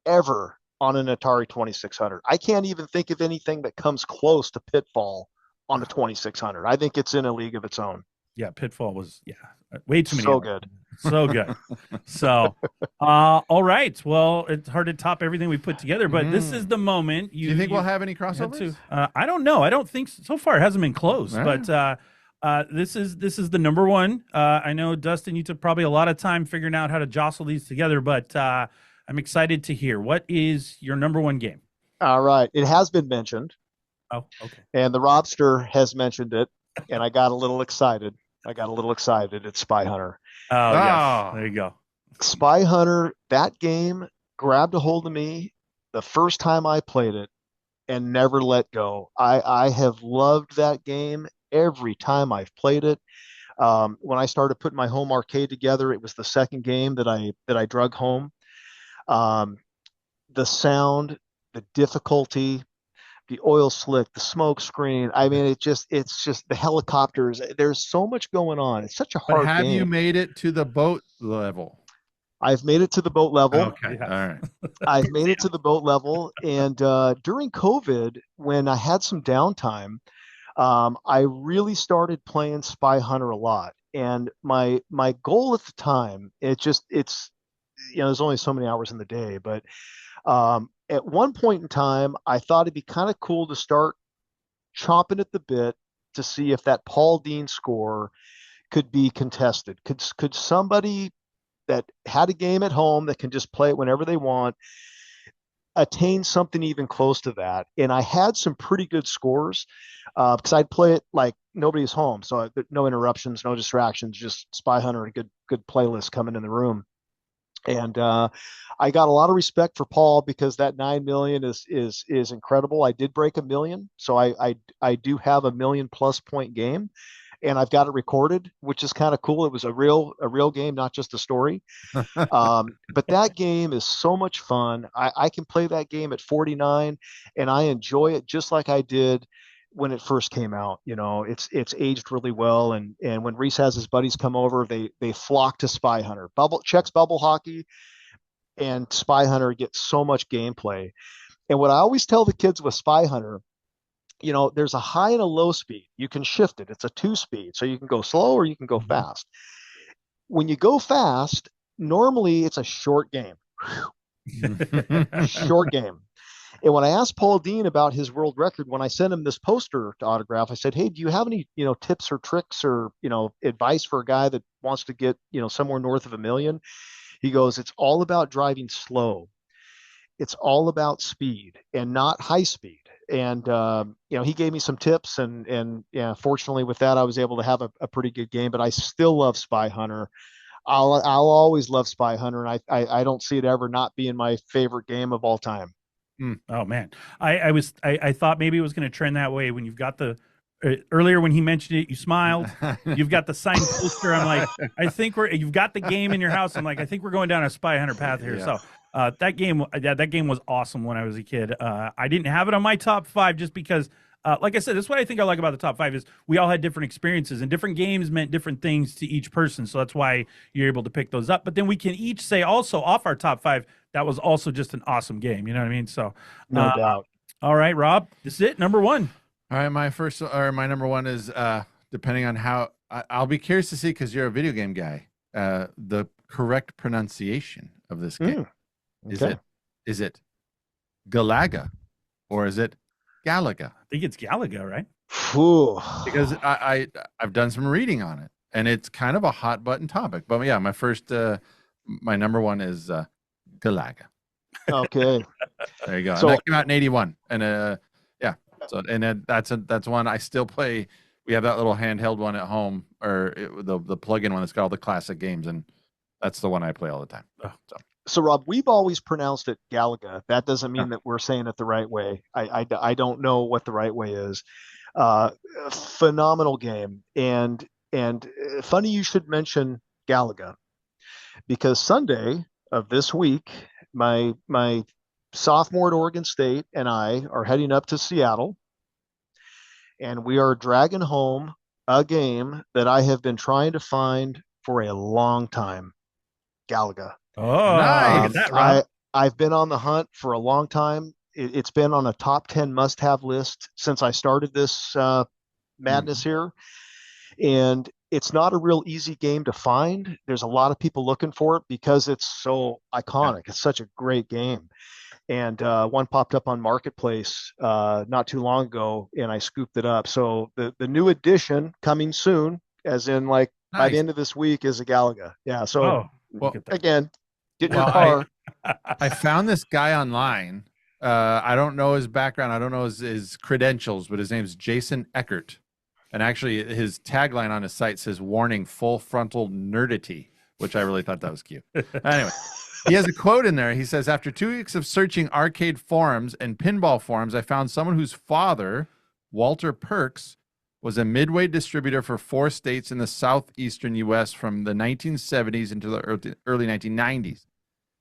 ever on an Atari 2600. I can't even think of anything that comes close to Pitfall on the 2600. I think it's in a league of its own. Yeah, Pitfall was way too many. So good. So good. So, all right. Well, it's hard to top everything we put together, but this is the moment. Do you think we'll have any had crossovers? I don't know. I don't think so far. It hasn't been close, All but this is the number one. I know Dustin, you took probably a lot of time figuring out how to jostle these together, but I'm excited to hear what is your number one game. All right. It has been mentioned, Oh, okay. and the Robster has mentioned it, and I got a little excited. It's Spy Hunter. Oh, yes. Oh. There you go. Spy Hunter, that game grabbed a hold of me the first time I played it and never let go. I have loved that game every time I've played it. When I started putting my home arcade together, it was the second game that I drug home. The sound, the difficulty, the oil slick, the smoke screen. I mean, it's just the helicopters. There's so much going on. It's such a But hard have game. you made it to the boat level? I've made it to the boat level. Okay, Yes. all right. I've made it to the boat level. And during COVID, when I had some downtime, I really started playing Spy Hunter a lot. And my goal at the time, it's there's only so many hours in the day, but at one point in time, I thought it'd be kind of cool to start chomping at the bit to see if that Paul Dean score could be contested. Could somebody that had a game at home that can just play it whenever they want attain something even close to that? And I had some pretty good scores because I'd play it like nobody's home, so no interruptions, no distractions, just Spy Hunter, a good playlist coming in the room. And I got a lot of respect for Paul because that 9 million is incredible. I did break 1 million, so I do have a 1 million plus point game, and I've got it recorded, which is kind of cool. It was a real game, not just a story. But that game is so much fun. I can play that game at 49, and I enjoy it just like I did when it first came out. It's aged really well, and when Reese has his buddies come over, they flock to Spy Hunter. Checks bubble hockey, and Spy Hunter gets so much gameplay. And what I always tell the kids with Spy Hunter, there's a high and a low speed. You can shift it. It's a 2-speed, so you can go slow or you can go fast. When you go fast, normally it's a short game. Short game. And when I asked Paul Dean about his world record, when I sent him this poster to autograph, I said, "Hey, do you have any, tips or tricks or, advice for a guy that wants to get, somewhere north of 1 million?" He goes, "It's all about driving slow. It's all about speed and not high speed." And, he gave me some tips and fortunately with that, I was able to have a pretty good game, but I still love Spy Hunter. I'll always love Spy Hunter. And I don't see it ever not being my favorite game of all time. Oh man, I thought maybe it was going to trend that way when you've got the earlier when he mentioned it, you smiled. You've got the signed poster. I'm like, I think you've got the game in your house. I'm like, I think we're going down a Spy Hunter path here. Yeah. So that game was awesome when I was a kid. I didn't have it on my top 5 just because. Like I said, that's what I think I like about the top 5 is we all had different experiences and different games meant different things to each person. So that's why you're able to pick those up. But then we can each say also off our top 5, that was also just an awesome game. You know what I mean? So No doubt. All right, Rob, this is it. Number 1. All right, my number one is depending on how I'll be curious to see because you're a video game guy. The correct pronunciation of this game Okay. is it Galaga or is it Galaga? I think it's Galaga, right? Ooh. Because I've done some reading on it and it's kind of a hot button topic. But yeah, my first my number one is Galaga. Okay. There you go. So- and that came out in '81, and yeah. So that's one I still play. We have that little handheld one at home, or the plug-in one that's got all the classic games, and that's the one I play all the time. So Rob, we've always pronounced it Galaga. That doesn't mean that we're saying it the right way. I don't know what the right way is. Phenomenal game, and funny you should mention Galaga, because Sunday of this week, my sophomore at Oregon State and I are heading up to Seattle, and we are dragging home a game that I have been trying to find for a long time, Galaga. Oh, Nice. look at that, Rob. I've been on the hunt for a long time. It's been on a top 10 must-have list since I started this madness here. And it's not a real easy game to find. There's a lot of people looking for it because it's so iconic. It's such a great game. And one popped up on Marketplace not too long ago, and I scooped it up. So the new edition coming soon, as in like by the end of this week, is a Galaga. Yeah. So again, get in your car. I found this guy online. I don't know his background. I don't know his credentials, but his name's Jason Eckert. And actually, his tagline on his site says, "Warning, full frontal nerdity," which I really thought that was cute. Anyway, he has a quote in there. He says, "After 2 weeks of searching arcade forums and pinball forums, I found someone whose father, Walter Perks, was a Midway distributor for 4 states in the southeastern U.S. from the 1970s into the early 1990s.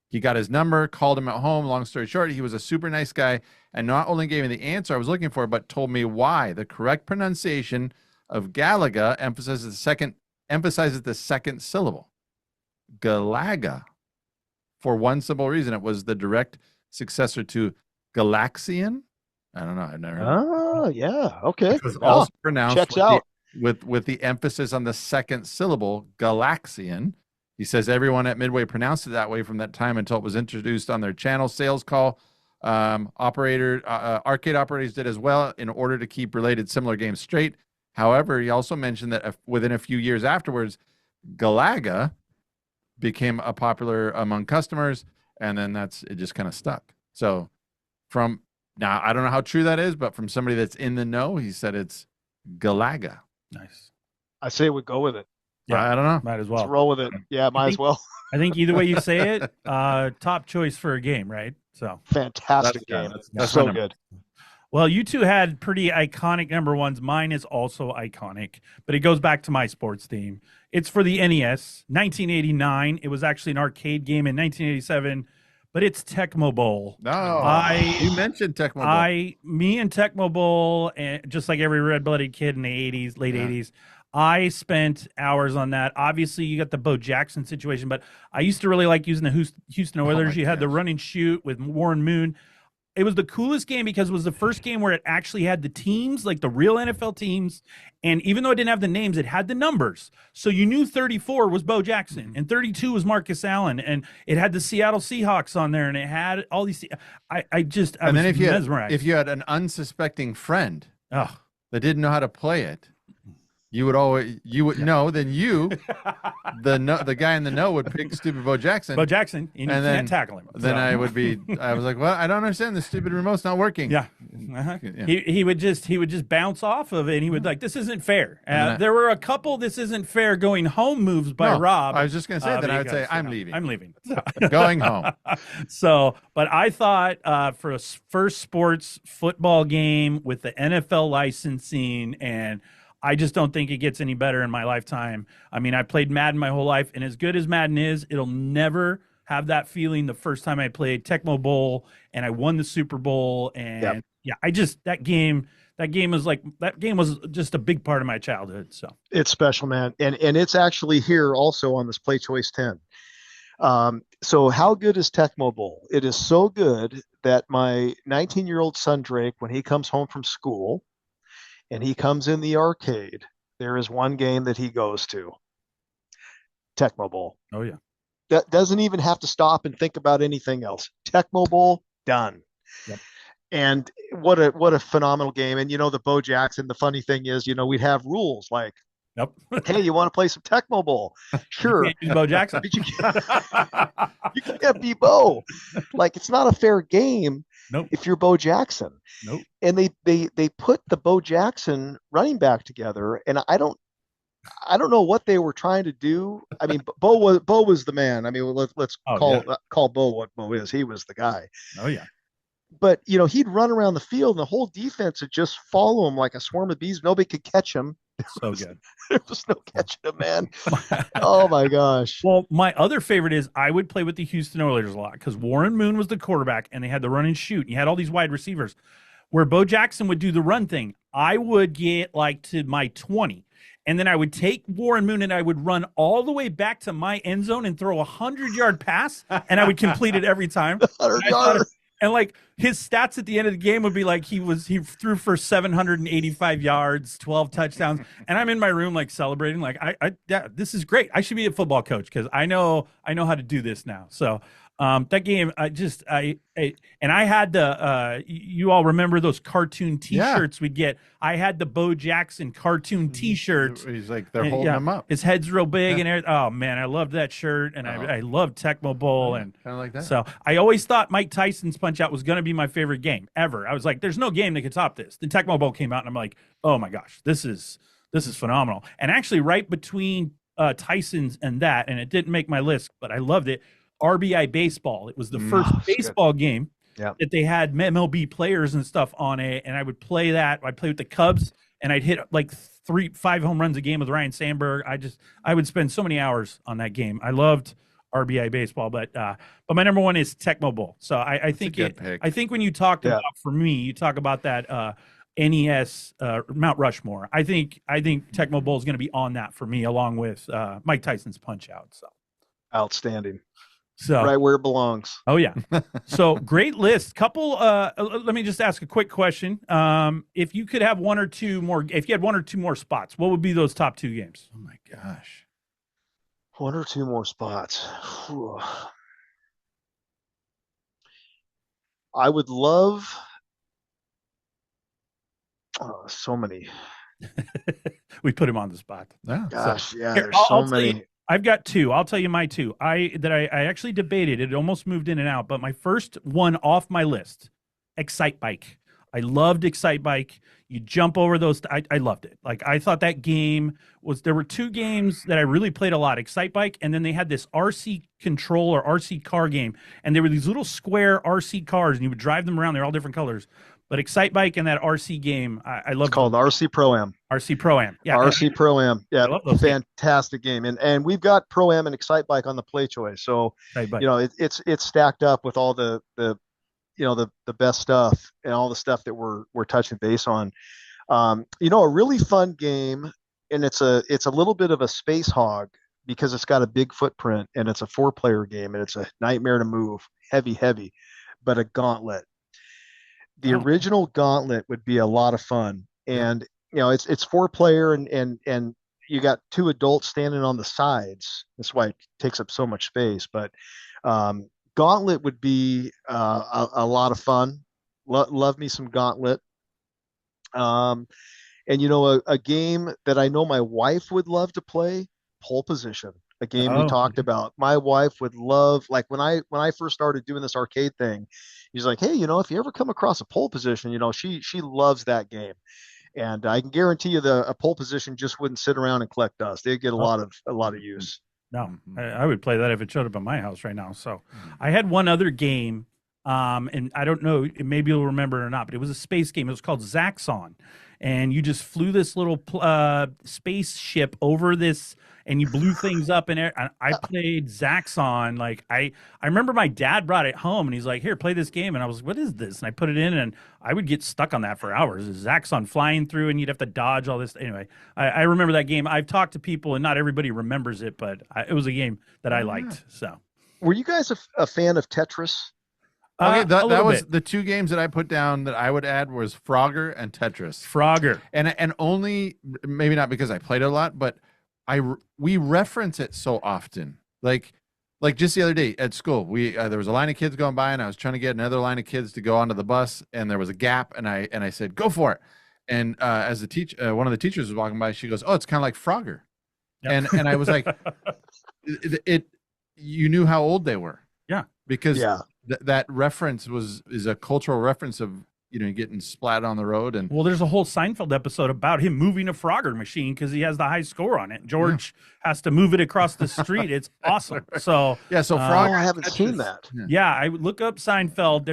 He got his number, called him at home. Long story short, he was a super nice guy and not only gave me the answer I was looking for, but told me why. The correct pronunciation of Galaga emphasizes the second syllable. Galaga. For one simple reason, it was the direct successor to Galaxian. I don't know. I've never heard of it. Oh, yeah. Okay. It was also pronounced checks out. with the emphasis on the second syllable, Galaxian. He says everyone at Midway pronounced it that way from that time until it was introduced on their channel sales call. Arcade operators did as well in order to keep related similar games straight. However, he also mentioned that within a few years afterwards, Galaga became a popular among customers, and then it just kind of stuck. So now, I don't know how true that is, but from somebody that's in the know, he said it's Galaga. Nice. I say we go with it. Yeah, I don't know. Might as well. Let's roll with it. Yeah, might as well. I think either way you say it, top choice for a game, right? So fantastic game. That's so good. Well, you two had pretty iconic number ones. Mine is also iconic, but it goes back to my sports theme. It's for the NES, 1989. It was actually an arcade game in 1987, but it's Tecmo Bowl. No, you mentioned Tecmo Bowl. Me and Tecmo Bowl, and just like every red-blooded kid in the 80s, late 80s, I spent hours on that. Obviously, you got the Bo Jackson situation, but I used to really like using the Houston Oilers. You had the run and shoot with Warren Moon. It was the coolest game because it was the first game where it actually had the teams, like the real NFL teams. And even though it didn't have the names, it had the numbers. So you knew 34 was Bo Jackson and 32 was Marcus Allen. And it had the Seattle Seahawks on there. And it had all these. I was mesmerized. If you had an unsuspecting friend that didn't know how to play it, you would know. Then the guy in the know would pick stupid Bo Jackson. Bo Jackson, and you can't tackle him. Then I was like, well, I don't understand. The stupid remote's not working. Yeah. He would just bounce off of it, and he would like, this isn't fair. There were a couple this isn't fair going home moves by Rob. I was just going to say that. I would say, I'm leaving. I'm leaving. Going home. So, but I thought for a first sports football game with the NFL licensing, and I just don't think it gets any better in my lifetime. I mean, I played Madden my whole life, and as good as Madden is, it'll never have that feeling the first time I played Tecmo Bowl and I won the Super Bowl. And that game was just a big part of my childhood. So it's special, man. And it's actually here also on this Play Choice 10. So how good is Tecmo Bowl? It is so good that my 19-year-old son, Drake, when he comes home from school, and he comes in the arcade, there is one game that he goes to. Tecmo Bowl. Oh, yeah. That doesn't even have to stop and think about anything else. Tecmo Bowl, done. Yep. And what a phenomenal game. And, the Bo Jackson, the funny thing is, we'd have rules like Nope. Hey, you want to play some Tecmo Bowl? Sure. You can't use Bo Jackson. But you can't be Bo. Like, it's not a fair game Nope. if you're Bo Jackson. Nope. And they put the Bo Jackson running back together, and I don't know what they were trying to do. I mean, Bo was the man. I mean, let's call Bo what Bo is. He was the guy. Oh yeah. But he'd run around the field, and the whole defense would just follow him like a swarm of bees. Nobody could catch him. So good. There was no catching him, man. Oh my gosh. Well, my other favorite is I would play with the Houston Oilers a lot because Warren Moon was the quarterback, and they had the run and shoot. And you had all these wide receivers. Where Bo Jackson would do the run thing, I would get like to my 20. And then I would take Warren Moon and I would run all the way back to my end zone and throw a 100-yard pass, and I would complete it every time. 100-yard. And like his stats at the end of the game would be like he threw for 785 yards, 12 touchdowns, and I'm in my room like celebrating, like yeah, this is great. I should be a football coach because I know how to do this now. So that game, and I had the you all remember those cartoon T-shirts we'd get. I had the Bo Jackson cartoon T-shirt. He's like they're holding him up. His head's real big and everything. Oh man, I loved that shirt, and I loved Tecmo Bowl, and kind of like that. So I always thought Mike Tyson's Punch Out was going to be my favorite game ever. I was like, there's no game that could top this. Then Tecmo Bowl came out, and I'm like, oh my gosh, this is phenomenal. And actually, right between Tyson's and that, and it didn't make my list, but I loved it. RBI Baseball. It was the first baseball game that they had MLB players and stuff on it, and I would play that. I'd play with the Cubs, and I'd hit like 3-5 home runs a game with Ryan Sandberg. I would spend so many hours on that game. I loved RBI Baseball, but my number one is Tecmo Bowl. So I think when you talked about, for me, you talk about that NES Mount Rushmore. I think Tecmo Bowl is going to be on that for me, along with Mike Tyson's Punch Out. So outstanding. So right where it belongs. Oh yeah. So great list. Couple. Let me just ask a quick question. If you could have one or two more spots, what would be those top two games? Oh my gosh. One or two more spots. Whew. I would love. Oh, so many. We put him on the spot. Yeah. Gosh, so, yeah. Here, There's so many. I've got two. I'll tell you my two. I actually debated. It almost moved in and out, but my first one off my list, Excite Bike. I loved Excite Bike. You jump over those. I loved it. Like I thought that game was. There were two games that I really played a lot: Excite Bike, and then they had this RC Control or RC car game, and they were these little square RC cars, and you would drive them around. They're all different colors. But Excite Bike and that RC game, I love. It's called RC Pro-Am. RC Pro-Am. Yeah. RC Pro-Am. Yeah. Fantastic games. game. And we've got Pro-Am and Excite Bike on the Play Choice. So, it's stacked up with all the best stuff and all the stuff that we're touching base on. A really fun game, and it's a little bit of a space hog because it's got a big footprint and it's a 4-player game and it's a nightmare to move, heavy, but a gauntlet. The original Gauntlet would be a lot of fun, and it's 4-player, and you got 2 adults standing on the sides. That's why it takes up so much space. But Gauntlet would be a lot of fun. Love me some Gauntlet. And a game that I know my wife would love to play, Pole Position. A game we talked about. My wife would love, like when I first started doing this arcade thing, he's like, hey, if you ever come across a Pole Position, she loves that game. And I can guarantee you a Pole Position just wouldn't sit around and collect dust. They'd get a lot of use. No, I would play that if it showed up at my house right now. So I had one other game, and I don't know, maybe you'll remember it or not, but it was a space game. It was called Zaxxon. And you just flew this little spaceship over this, and you blew things up in air. I played Zaxxon. Like I remember my dad brought it home, and he's like, "Here, play this game." And I was like, "What is this?" And I put it in, and I would get stuck on that for hours. Zaxxon flying through, and you'd have to dodge all this. Anyway, I remember that game. I've talked to people, and not everybody remembers it, but it was a game that I liked. So, were you guys a fan of Tetris? Okay, that was the two games that I put down that I would add was Frogger and Tetris. Frogger, and only maybe not because I played it a lot, but we reference it so often. Like just the other day at school, there was a line of kids going by, and I was trying to get another line of kids to go onto the bus, and there was a gap, and I said, "Go for it." And as the one of the teachers was walking by, she goes, "Oh, it's kind of like Frogger." Yep. And I was like, you knew how old they were. Yeah. Because Yeah. that reference is a cultural reference of, getting splat on the road. And well, there's a whole Seinfeld episode about him moving a Frogger machine because he has the high score on it. George has to move it across the street. It's awesome. So so Frogger. I haven't seen that. Yeah, I would look up Seinfeld.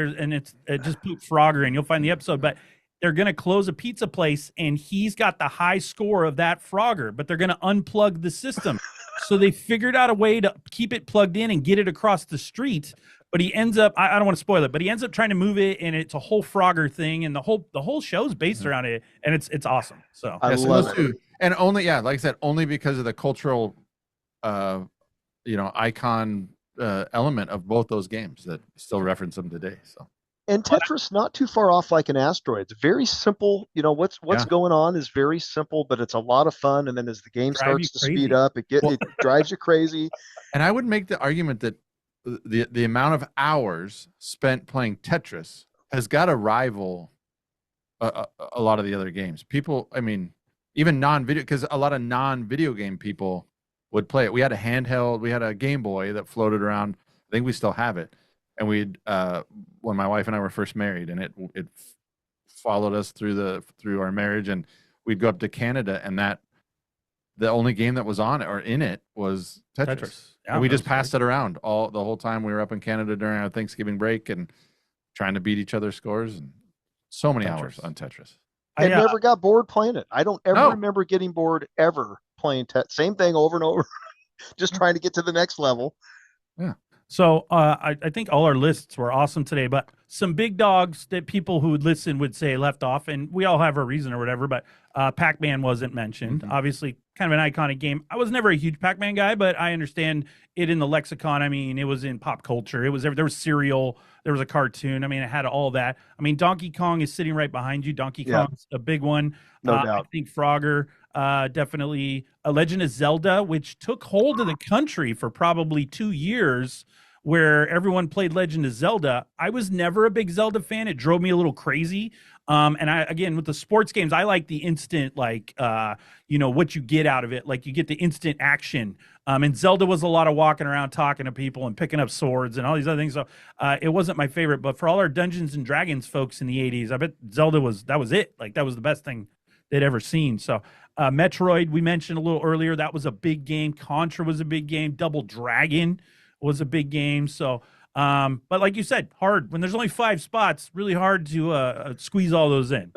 Just put Frogger and you'll find the episode. But they're going to close a pizza place and he's got the high score of that Frogger, but they're going to unplug the system. So they figured out a way to keep it plugged in and get it across the street. But he ends up, I don't want to spoil it, but he ends up trying to move it, and it's a whole Frogger thing, and the whole show's based around it, and it's awesome. So I love it. Too. And only, like I said, only because of the cultural, icon element of both those games that still reference them today. So. And Tetris not too far off like an asteroid. It's very simple. What's going on is very simple, but it's a lot of fun. And then as the game starts to speed up, it drives you crazy. And I would make the argument that the amount of hours spent playing Tetris has got to rival a lot of the other games. People, I mean, even non-video, because a lot of non-video game people would play it. We had a handheld, we had a Game Boy that floated around. I think we still have it. And we'd when my wife and I were first married, and it followed us through our marriage, and we'd go up to Canada, and the only game that was on it or in it was Tetris. Yeah, and we just passed it around the whole time we were up in Canada during our Thanksgiving break and trying to beat each other's scores, and so many hours on Tetris. I never got bored playing it. I don't ever remember getting bored ever playing same thing over and over, just trying to get to the next level. Yeah. So I think all our lists were awesome today, but some big dogs that people who would listen would say left off, and we all have our reason or whatever, but Pac-Man wasn't mentioned. Mm-hmm. Obviously, kind of an iconic game. I was never a huge Pac-Man guy, but I understand it in the lexicon. I mean, it was in pop culture. It was there was cereal. There was a cartoon. I mean, it had all that. I mean, Donkey Kong is sitting right behind you. Donkey Kong's a big one. No doubt. I think Frogger, definitely. A Legend of Zelda, which took hold of the country for probably 2 years, where everyone played Legend of Zelda. I was never a big Zelda fan. It drove me a little crazy. And again, with the sports games, I like the instant, what you get out of it. Like you get the instant action. And Zelda was a lot of walking around, talking to people and picking up swords and all these other things. So it wasn't my favorite, but for all our Dungeons and Dragons folks in the 80s, I bet Zelda that was it. Like that was the best thing they'd ever seen. So Metroid, we mentioned a little earlier, that was a big game. Contra was a big game. Double Dragon was a big game. So, but like you said, hard when there's only 5 spots, really hard to squeeze all those in.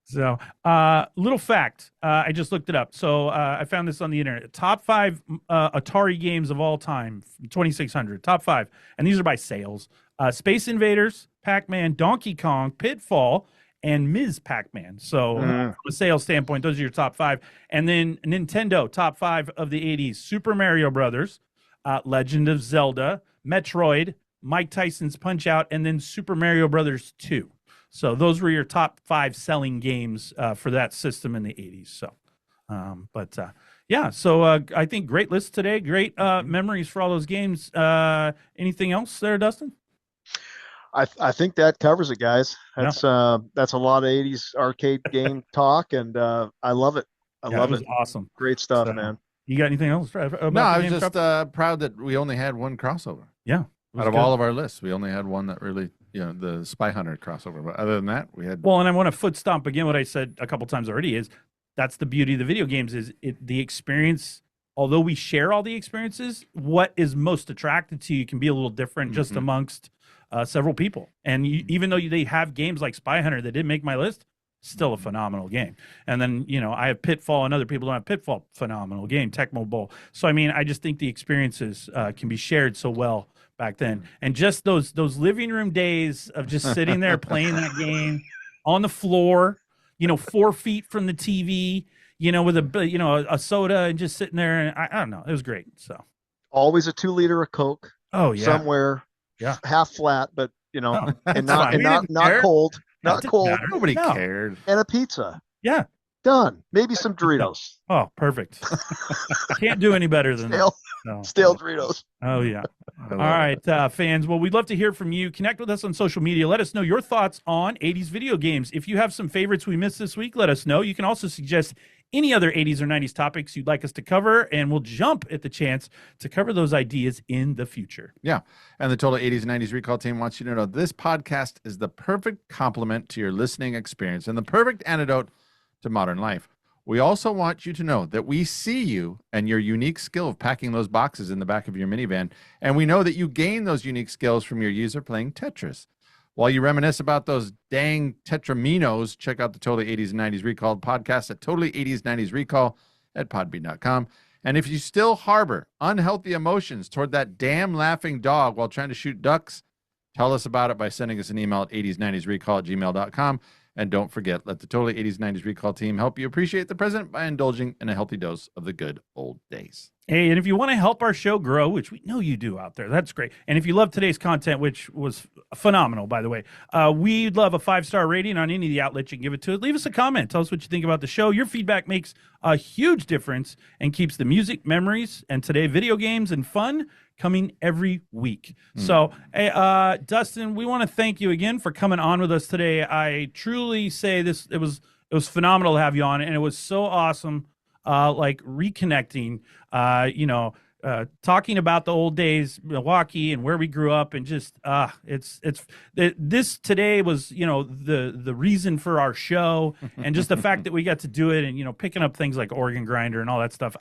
So, little fact, I just looked it up. So I found this on the internet. Top 5 Atari games of all time, 2600. Top 5, and these are by sales: Space Invaders, Pac-Man, Donkey Kong, Pitfall, and Ms. Pac-Man. So from a sales standpoint, those are your top 5. And then Nintendo, top 5 of the 80s: Super Mario Brothers, Legend of Zelda, Metroid, Mike Tyson's Punch-Out, and then Super Mario Brothers 2. So those were your top 5 selling games for that system in the 80s. So, so I think great list today. Great memories for all those games. Anything else there, Dustin? I think that covers it, guys. That's a lot of 80s arcade game talk, and I love it. I love it. Awesome. Great stuff, man. You got anything else? No, I was just proud that we only had one crossover. Yeah. Out of all of our lists, we only had one that really, the Spy Hunter crossover. But other than that, we had. Well, and I want to foot stomp again what I said a couple times already is that's the beauty of the video games is the experience. Although we share all the experiences, what is most attracted to you can be a little different just amongst several people. And even though they have games like Spy Hunter that didn't make my list, still a phenomenal game. And then, I have Pitfall and other people don't have Pitfall, phenomenal game, Tecmo Bowl. So, I mean, I just think the experiences can be shared so well back then. And just those living room days of just sitting there playing that game on the floor, 4 feet from the TV, with a soda and just sitting there. And I don't know. It was great. So always a 2 liter of Coke. Oh yeah. Somewhere. Yeah. Half flat, but and not cold. Not cold. Nobody cared. And a pizza. Yeah. done. Maybe some Doritos. Oh, perfect. Can't do any better than that. Stale Doritos. Oh, yeah. All right, fans. Well, we'd love to hear from you. Connect with us on social media. Let us know your thoughts on 80s video games. If you have some favorites we missed this week, let us know. You can also suggest any other 80s or 90s topics you'd like us to cover, and we'll jump at the chance to cover those ideas in the future. Yeah. And the Total 80s and 90s Recall team wants you to know this podcast is the perfect complement to your listening experience and the perfect antidote to modern life. We also want you to know that we see you and your unique skill of packing those boxes in the back of your minivan, and we know that you gain those unique skills from your user playing Tetris. While you reminisce about those dang Tetraminos, check out the Totally 80s and 90s Recall podcast at Totally 80s 90s Recall at podbean.com. And if you still harbor unhealthy emotions toward that damn laughing dog while trying to shoot ducks, tell us about it by sending us an email at 80s90srecall@gmail.com. And don't forget, let the Totally 80s 90s Recall team help you appreciate the present by indulging in a healthy dose of the good old days. Hey, and if you want to help our show grow, which we know you do out there, that's great. And if you love today's content, which was phenomenal, by the way, we'd love a 5-star rating on any of the outlets you can give it to. Leave us a comment. Tell us what you think about the show. Your feedback makes a huge difference and keeps the music, memories, and today video games and fun coming every week. So, hey, Dustin, we want to thank you again for coming on with us today. I truly say this, it was phenomenal to have you on, and it was so awesome, like reconnecting, talking about the old days, Milwaukee and where we grew up, and just, this today was, the reason for our show, and just the fact that we got to do it, and, picking up things like Organ Grinder and all that stuff.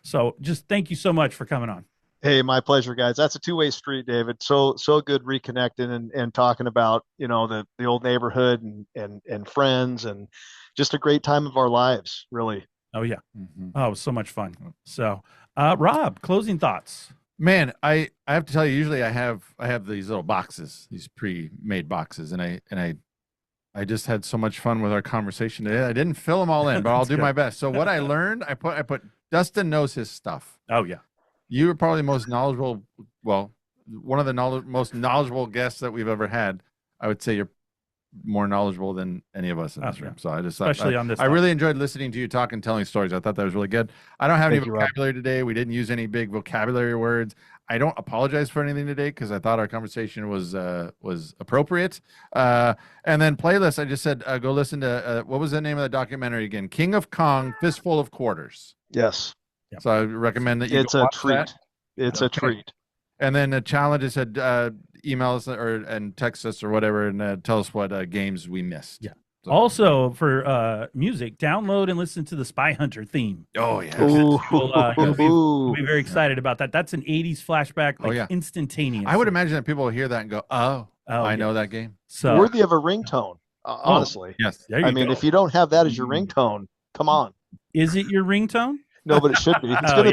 So just thank you so much for coming on. Hey, my pleasure, guys. That's a two-way street, David. So good reconnecting and talking about, the old neighborhood and friends, and just a great time of our lives, really. Oh, yeah. Oh, it was so much fun. So, Rob, closing thoughts. Man, I have to tell you, usually I have these little boxes, these pre-made boxes, and I just had so much fun with our conversation today. I didn't fill them all in, but I'll do my best. So what I learned, I put Dustin knows his stuff. Oh, yeah. You were probably the most knowledgeable, one of the most knowledgeable guests that we've ever had. I would say you're more knowledgeable than any of us in this room. So I just especially on this. I really enjoyed listening to you talk and telling stories. I thought that was really good. I don't have any vocabulary today. We didn't use any big vocabulary words. I don't apologize for anything today because I thought our conversation was appropriate. And then playlist, I just said go listen to what was the name of the documentary again? King of Kong, Fistful of Quarters. Yes. Yep. So I recommend that you. It's a treat. That. It's a treat. And then the challenge is email us and text us or whatever, and tell us what games we missed. Yeah. So, also for music, download and listen to the Spy Hunter theme. Oh yeah. We'll be very excited about that. That's an 80s flashback, instantaneous. I would imagine that people will hear that and go, I know that game. So worthy of a ringtone. Honestly. Yes. I mean, if you don't have that as your ringtone, come on. Is it your ringtone? No, but it should be. It's going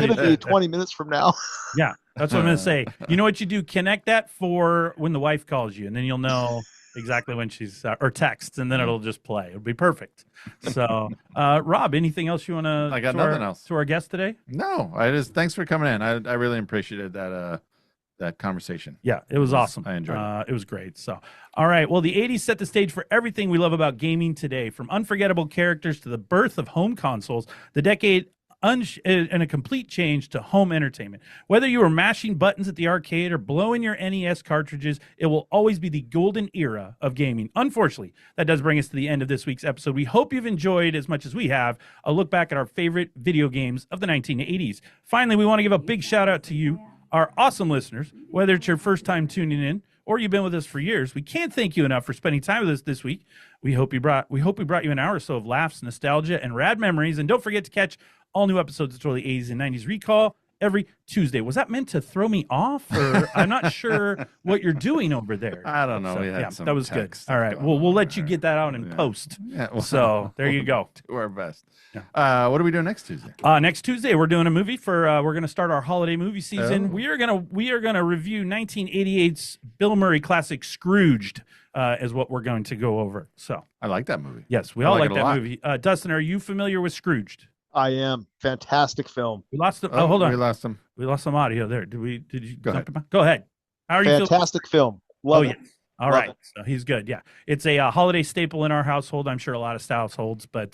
to be 20 minutes from now. Yeah, that's what I'm going to say. You know what you do? Connect that for when the wife calls you, and then you'll know exactly when she's or texts, and then it'll just play. It'll be perfect. So, Rob, anything else you want to? I got nothing else to our guest today. No, thanks for coming in. I really appreciated that conversation. Yeah, it was awesome. I enjoyed it. It was great. So, all right. Well, the 80s set the stage for everything we love about gaming today, from unforgettable characters to the birth of home consoles, the decade and a complete change to home entertainment. Whether you were mashing buttons at the arcade or blowing your NES cartridges, it will always be the golden era of gaming. Unfortunately, that does bring us to the end of this week's episode. We hope you've enjoyed, as much as we have, a look back at our favorite video games of the 1980s. Finally, we want to give a big shout out to you, our awesome listeners, whether it's your first time tuning in or you've been with us for years. We can't thank you enough for spending time with us this week. We hope we brought you an hour or so of laughs, nostalgia, and rad memories. And don't forget to catch all new episodes of Totally 80s and 90s Recall every Tuesday. Was that meant to throw me off? Or I'm not sure what you're doing over there. I don't know. So, that was good. All right. We'll let you get that out in post. Yeah, so there you go. Do our best. Yeah. What are we doing next Tuesday? Next Tuesday, we're doing a movie we're going to start our holiday movie season. We are going to review 1988's Bill Murray classic Scrooged. Is what we're going to go over. So I like that movie. Yes, we all like that movie. Dustin, are you familiar with Scrooged? I am. Fantastic film. We lost them. Oh, hold on. We lost them. We lost some audio there. Did you? Go ahead. Go ahead. How are you? Fantastic film. Love it. Yes. All Love right, it. so he's good. Yeah, it's a holiday staple in our household. I'm sure a lot of households, but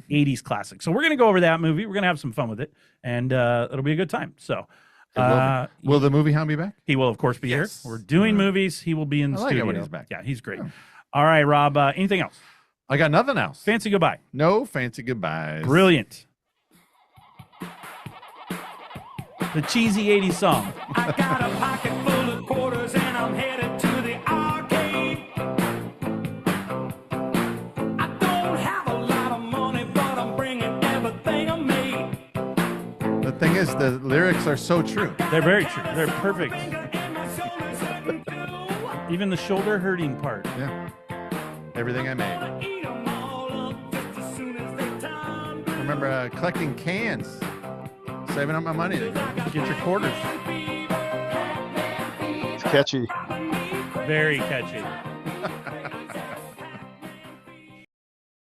80s classic. So we're gonna go over that movie. We're gonna have some fun with it, and it'll be a good time. So, Will the movie hound be back? he will of course be Yes. here. We're doing movies. He will be in the I like it studio when he's back. Yeah, he's great. Yeah. All right, Rob. Anything else? I got nothing else. Fancy goodbye. No fancy goodbyes. Brilliant. The cheesy 80s song. I got a pocket full of quarters and I'm headed to the arcade. I don't have a lot of money, but I'm bringing everything I made. The thing is, the lyrics are so true. They're very true. They're perfect. And my shoulders hurting too. Even the shoulder hurting part. Yeah. Everything I made. I eat 'em all up just as soon as they turn blue. Remember collecting cans, saving up my money to get your quarters. It's catchy. Very catchy.